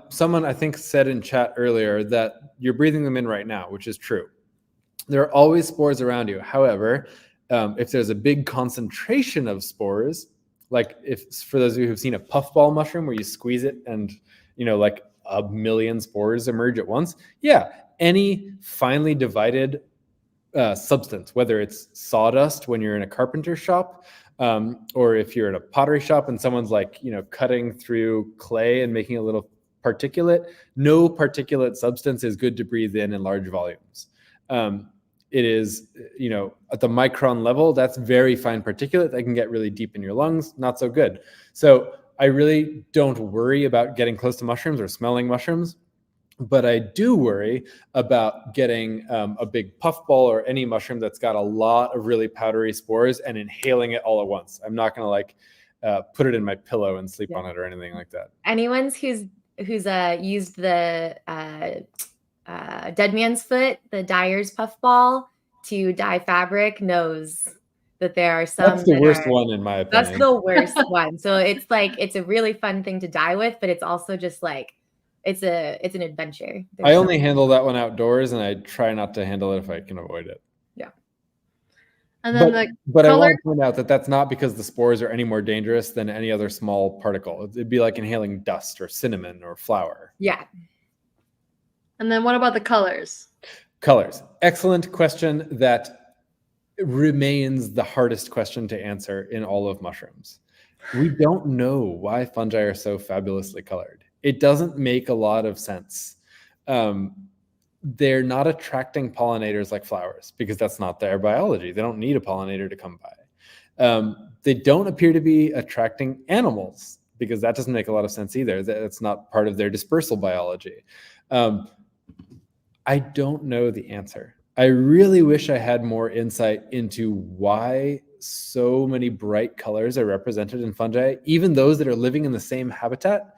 someone I think said in chat earlier that you're breathing them in right now, which is true. There are always spores around you. However, if there's a big concentration of spores, like if for those of you who've seen a puffball mushroom where you squeeze it and, like a million spores emerge at once. Yeah, any finely divided substance, whether it's sawdust when you're in a carpenter shop, or if you're in a pottery shop and someone's like, cutting through clay and making a little particulate, no particulate substance is good to breathe in large volumes. It is, at the micron level, that's very fine particulate that can get really deep in your lungs, not so good. So I really don't worry about getting close to mushrooms or smelling mushrooms, but I do worry about getting a big puffball or any mushroom that's got a lot of really powdery spores and inhaling it all at once. I'm not going to put it in my pillow and sleep on it or anything like that. Anyone who's used the dead man's foot, the dyer's puffball, to dye fabric knows that there are some. That's the worst one in my opinion. That's the worst one. So it's a really fun thing to dye with, but it's also just like it's an adventure. I only handle that one outdoors, and I try not to handle it if I can avoid it. Yeah. And then but I want to point out that that's not because the spores are any more dangerous than any other small particle. It'd be like inhaling dust or cinnamon or flour. Yeah. And then what about the colors? Colors. Excellent question that remains the hardest question to answer in all of mushrooms. We don't know why fungi are so fabulously colored. It doesn't make a lot of sense. They're not attracting pollinators like flowers because that's not their biology. They don't need a pollinator to come by. They don't appear to be attracting animals because that doesn't make a lot of sense either. That's not part of their dispersal biology. I don't know the answer. I really wish I had more insight into why so many bright colors are represented in fungi, even those that are living in the same habitat.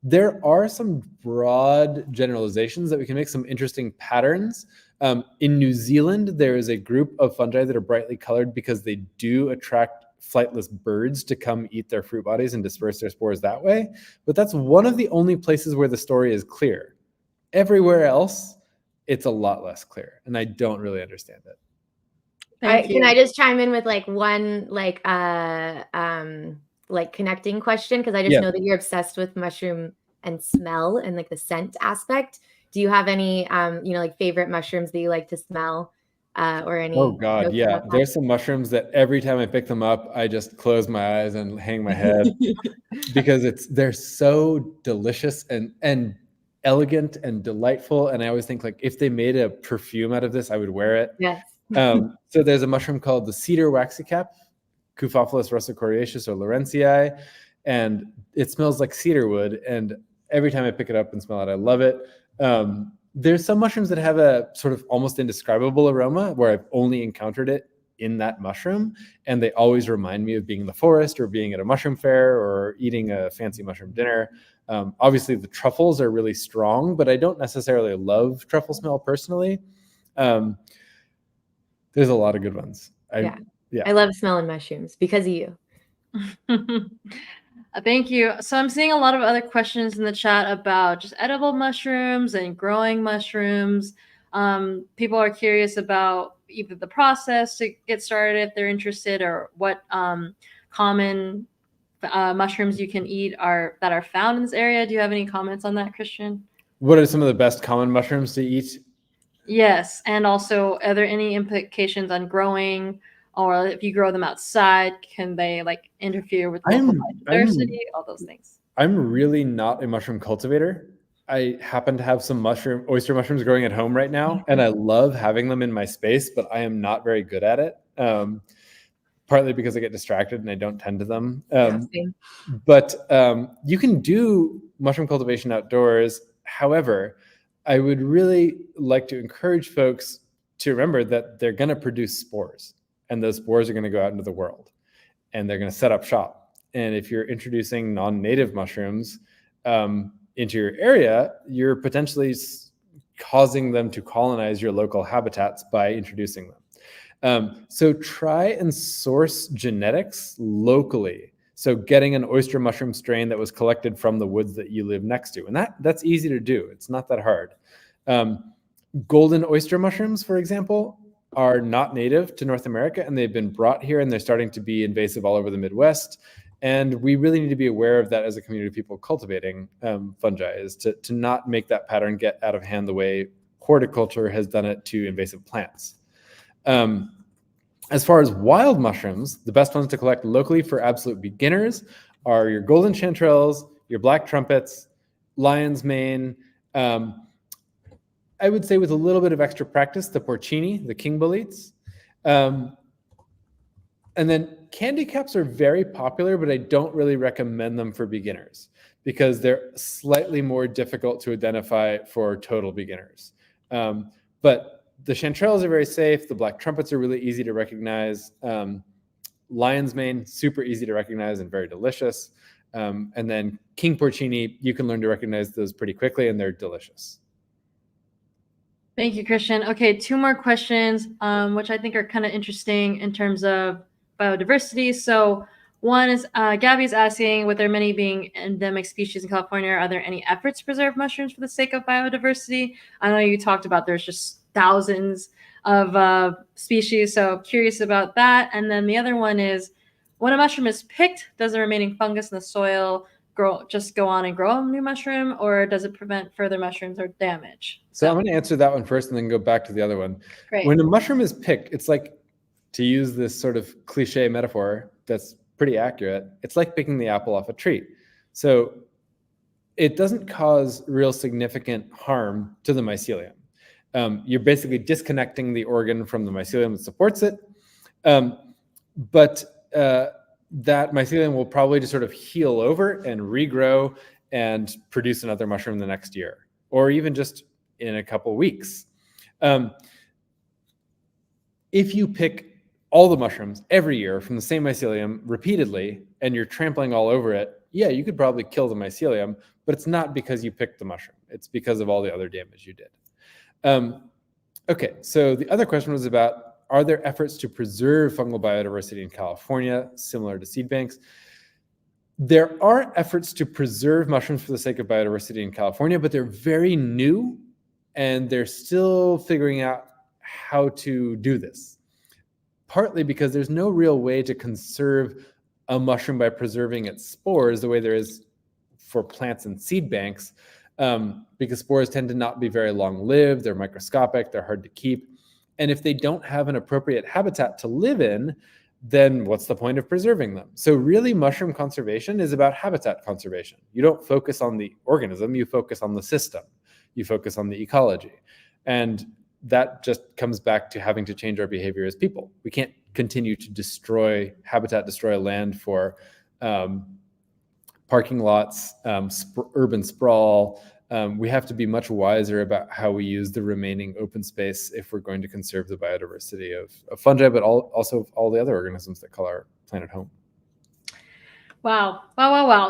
There are some broad generalizations that we can make, some interesting patterns. In New Zealand, there is a group of fungi that are brightly colored because they do attract flightless birds to come eat their fruit bodies and disperse their spores that way. But that's one of the only places where the story is clear. Everywhere else, it's a lot less clear, and I don't really understand it. Can I just chime in with one connecting question? Because I just know that you're obsessed with mushroom and smell and the scent aspect. Do you have any favorite mushrooms that you like to smell or any? Oh God, yeah. There's some mushrooms that every time I pick them up, I just close my eyes and hang my head because they're so delicious and elegant and delightful. And I always think if they made a perfume out of this, I would wear it. Yes. So there's a mushroom called the cedar waxy cap, Cuphophilis russicoriaceus or Lawrencii, and it smells like cedar wood. And every time I pick it up and smell it, I love it. There's some mushrooms that have a sort of almost indescribable aroma where I've only encountered it in that mushroom, and they always remind me of being in the forest or being at a mushroom fair or eating a fancy mushroom dinner. Obviously, the truffles are really strong, but I don't necessarily love truffle smell personally. There's a lot of good ones. I love smelling mushrooms because of you. Thank you. So I'm seeing a lot of other questions in the chat about just edible mushrooms and growing mushrooms. People are curious about either the process to get started if they're interested, or what common mushrooms you can eat that are found in this area. Do you have any comments on that, Christian? What are some of the best common mushrooms to eat? Yes, and also, are there any implications on growing, or if you grow them outside, can they interfere with local biodiversity? All those things. I'm really not a mushroom cultivator. I happen to have some oyster mushrooms growing at home right now, and I love having them in my space, but I am not very good at it. Partly because I get distracted and I don't tend to them. But you can do mushroom cultivation outdoors. However, I would really like to encourage folks to remember that they're going to produce spores, and those spores are going to go out into the world, and they're going to set up shop. And if you're introducing non-native mushrooms into your area, you're potentially causing them to colonize your local habitats by introducing them. So try and source genetics locally. So getting an oyster mushroom strain that was collected from the woods that you live next to. And that's easy to do. It's not that hard. Golden oyster mushrooms, for example, are not native to North America, and they've been brought here, and they're starting to be invasive all over the Midwest. And we really need to be aware of that as a community of people cultivating fungi, is to not make that pattern get out of hand the way horticulture has done it to invasive plants. As far as wild mushrooms, the best ones to collect locally for absolute beginners are your golden chanterelles, your black trumpets, lion's mane. I would say with a little bit of extra practice, the porcini, the king boletes. And then candy caps are very popular, but I don't really recommend them for beginners because they're slightly more difficult to identify for total beginners. But the chanterelles are very safe. The black trumpets are really easy to recognize. Lion's mane, super easy to recognize and very delicious. And then king porcini, you can learn to recognize those pretty quickly, and they're delicious. Thank you, Christian. Okay, 2 more questions, which I think are kind of interesting in terms of biodiversity. So one is Gabby's asking, with there many being endemic species in California, are there any efforts to preserve mushrooms for the sake of biodiversity? I know you talked about there's just thousands of species, so curious about that. And then the other one is, when a mushroom is picked, does the remaining fungus in the soil go on and grow a new mushroom, or does it prevent further mushrooms or damage? So I'm going to answer that one first and then go back to the other one. Great. When a mushroom is picked, it's like, to use this sort of cliche metaphor that's pretty accurate, it's like picking the apple off a tree. So it doesn't cause real significant harm to the mycelium. You're basically disconnecting the organ from the mycelium that supports it. But that mycelium will probably just sort of heal over and regrow and produce another mushroom the next year, or even just in a couple weeks. If you pick all the mushrooms every year from the same mycelium repeatedly, and you're trampling all over it, yeah, you could probably kill the mycelium, but it's not because you picked the mushroom. It's because of all the other damage you did. Okay, so the other question was about, are there efforts to preserve fungal biodiversity in California, similar to seed banks? There are efforts to preserve mushrooms for the sake of biodiversity in California, but they're very new, and they're still figuring out how to do this. Partly because there's no real way to conserve a mushroom by preserving its spores the way there is for plants and seed banks, because spores tend to not be very long-lived, they're microscopic, they're hard to keep. And if they don't have an appropriate habitat to live in, then what's the point of preserving them? So really, mushroom conservation is about habitat conservation. You don't focus on the organism, you focus on the system. You focus on the ecology. And that just comes back to having to change our behavior as people. We can't continue to destroy habitat, destroy land for parking lots, urban sprawl. We have to be much wiser about how we use the remaining open space if we're going to conserve the biodiversity of fungi, but also all the other organisms that call our planet home. Wow.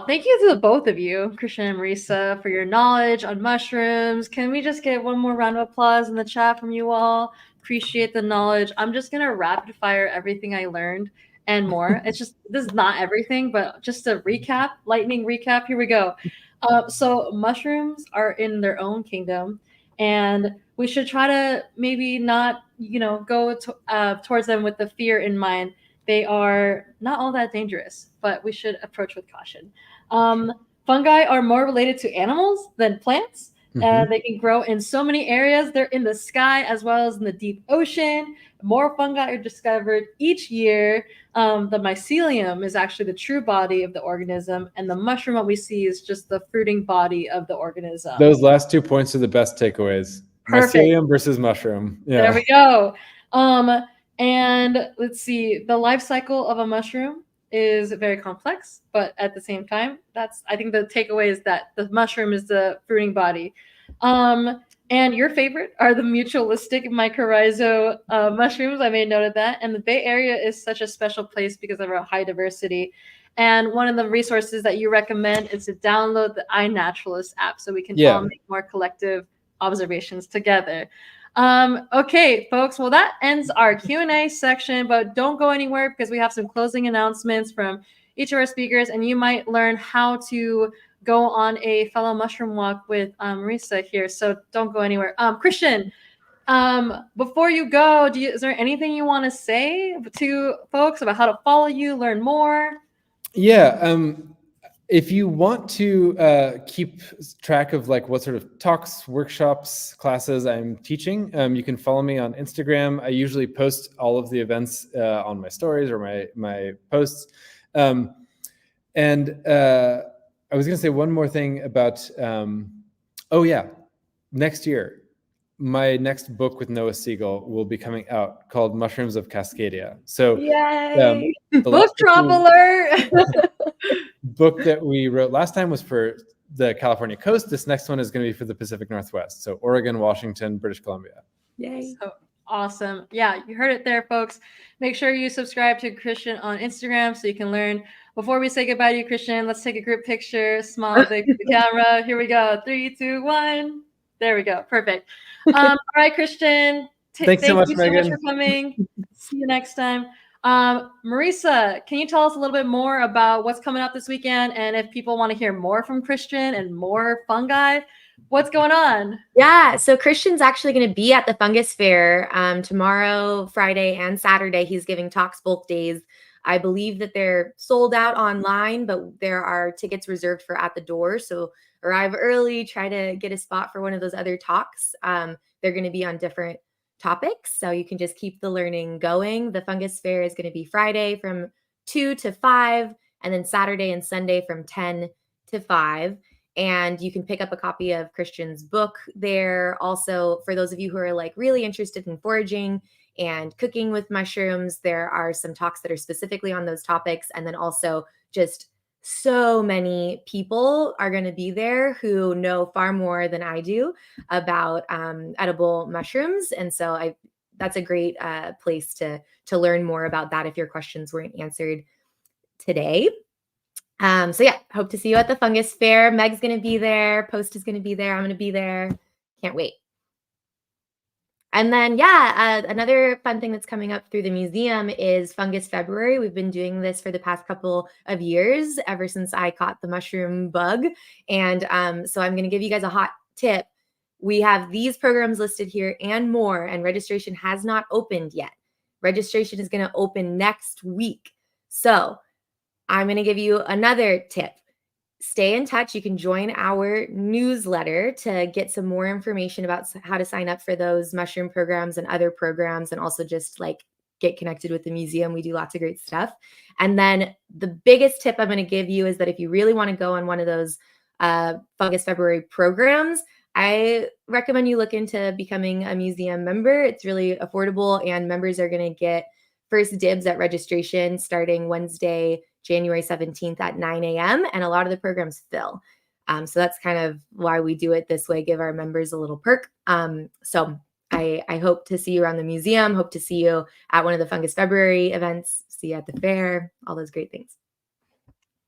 Thank you to the both of you, Christian and Marisa, for your knowledge on mushrooms. Can we just get one more round of applause in the chat from you all? Appreciate the knowledge. I'm just going to rapid fire everything I learned and more. It's just, this is not everything, but just a recap, lightning recap. Here we go. So mushrooms are in their own kingdom, and we should try to maybe not, go towards them with the fear in mind. They are not all that dangerous, but we should approach with caution. Fungi are more related to animals than plants. They can grow in so many areas. They're in the sky as well as in the deep ocean. More fungi are discovered each year. The mycelium is actually the true body of the organism, and the mushroom what we see is just the fruiting body of the organism. Those last 2 points are the best takeaways. Perfect. Mycelium versus mushroom. Yeah. There we go. And let's see, the life cycle of a mushroom is very complex, but at the same time, I think the takeaway is that the mushroom is the fruiting body. And And your favorite are the mutualistic mycorrhizo mushrooms. I made note of that. And the Bay Area is such a special place because of our high diversity. And one of the resources that you recommend is to download the iNaturalist app so we can all make more collective observations together. Okay, folks. Well, that ends our Q&A section, but don't go anywhere because we have some closing announcements from each of our speakers, and you might learn how to go on a fellow mushroom walk with Marisa here. So don't go anywhere. Christian, before you go, is there anything you want to say to folks about how to follow you, learn more? Yeah. If you want to keep track of like what sort of talks, workshops, classes I'm teaching, you can follow me on Instagram. I usually post all of the events on my stories or my posts. And I was going to say one more thing about, next year, my next book with Noah Siegel will be coming out called Mushrooms of Cascadia. So Yay! Book drop alert! Book that we wrote last time was for the California coast. This next one is going to be for the Pacific Northwest. So Oregon, Washington, British Columbia. Yay. So awesome. Yeah, you heard it there, folks. Make sure you subscribe to Christian on Instagram so you can learn. Before we say goodbye to you, Christian, let's take a group picture. Smile big to the camera. Here we go. 3, 2, 1. There we go. Perfect. All right, Christian. Thank you so much for coming. See you next time. Marisa, can you tell us a little bit more about what's coming up this weekend? And if people want to hear more from Christian and more fungi, what's going on? Yeah, so Christian's actually going to be at the Fungus Fair tomorrow, Friday, and Saturday. He's giving talks both days. I believe that they're sold out online, but there are tickets reserved for at the door. So arrive early, try to get a spot for one of those other talks. They're going to be on different topics, so you can just keep the learning going. The Fungus Fair is going to be Friday from 2 to 5, and then Saturday and Sunday from 10 to 5. And you can pick up a copy of Christian's book there. Also, for those of you who are like really interested in foraging and cooking with mushrooms, there are some talks that are specifically on those topics. And then also just so many people are going to be there who know far more than I do about edible mushrooms. And so that's a great place to learn more about that if your questions weren't answered today. So yeah, hope to see you at the Fungus Fair. Meg's going to be there. Post is going to be there. I'm going to be there. Can't wait. And then, another fun thing that's coming up through the museum is Fungus February. We've been doing this for the past couple of years, ever since I caught the mushroom bug. And so I'm going to give you guys a hot tip. We have these programs listed here and more, and registration has not opened yet. Registration is going to open next week. So I'm going to give you another tip. Stay in touch. You can join our newsletter to get some more information about how to sign up for those mushroom programs and other programs, and also just like get connected with the museum. We do lots of great stuff. And then the biggest tip I'm going to give you is that if you really want to go on one of those Fungus February programs, I recommend you look into becoming a museum member. It's really affordable, and members are going to get first dibs at registration starting Wednesday, January 17th at 9 a.m. And a lot of the programs fill. So that's kind of why we do it this way, give our members a little perk. So I hope to see you around the museum, hope to see you at one of the Fungus February events, see you at the fair, all those great things.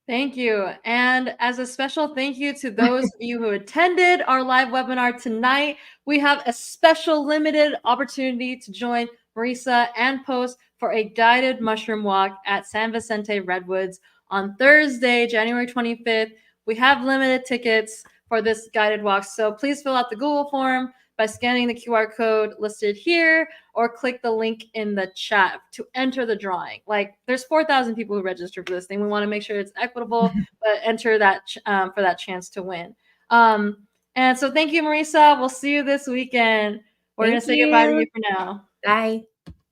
Thank you. And as a special thank you to those of you who attended our live webinar tonight, we have a special limited opportunity to join Marisa and Post for a guided mushroom walk at San Vicente Redwoods on Thursday, January 25th. We have limited tickets for this guided walk, so please fill out the Google form by scanning the QR code listed here, or click the link in the chat to enter the drawing. Like, there's 4,000 people who registered for this thing. We want to make sure it's equitable, but enter that for that chance to win. And so thank you, Marisa. We'll see you this weekend. We're going to say goodbye to you for now. Bye.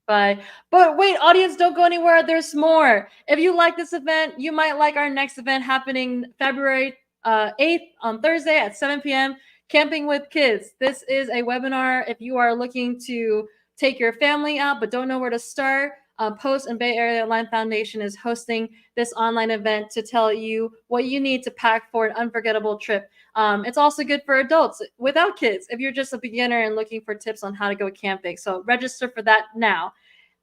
Bye. But wait, audience, don't go anywhere. There's more. If you like this event, you might like our next event happening February 8th on Thursday at 7 p.m. Camping with Kids. This is a webinar if you are looking to take your family out but don't know where to start. Post and Bay Area Land Foundation is hosting this online event to tell you what you need to pack for an unforgettable trip. It's also good for adults without kids if you're just a beginner and looking for tips on how to go camping. So register for that now.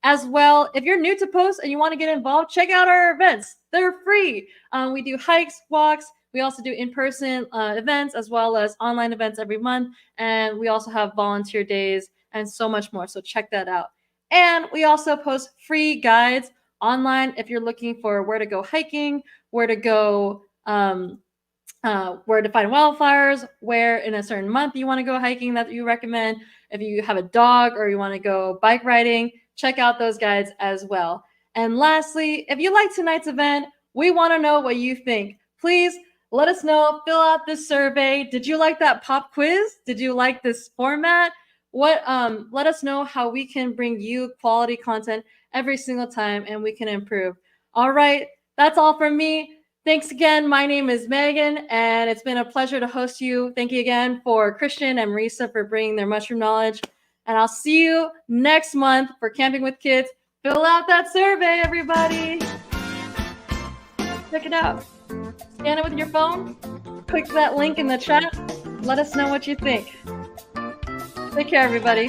As well, if you're new to Post and you want to get involved, check out our events. They're free. We do hikes, walks. We also do in-person events as well as online events every month. And we also have volunteer days and so much more. So check that out. And we also post free guides online if you're looking for where to go hiking, where to go, where to find wildflowers, where in a certain month you want to go hiking that you recommend. If you have a dog or you want to go bike riding, check out those guides as well. And lastly, if you like tonight's event, we want to know what you think. Please let us know. Fill out this survey. Did you like that pop quiz? Did you like this format? Let us know how we can bring you quality content every single time and we can improve. All right, that's all from me. Thanks again. My name is Megan, and it's been a pleasure to host you. Thank you again for Christian and Marisa for bringing their mushroom knowledge. And I'll see you next month for Camping with Kids. Fill out that survey, everybody. Check it out. Scan it with your phone. Click that link in the chat. Let us know what you think. Take care, everybody.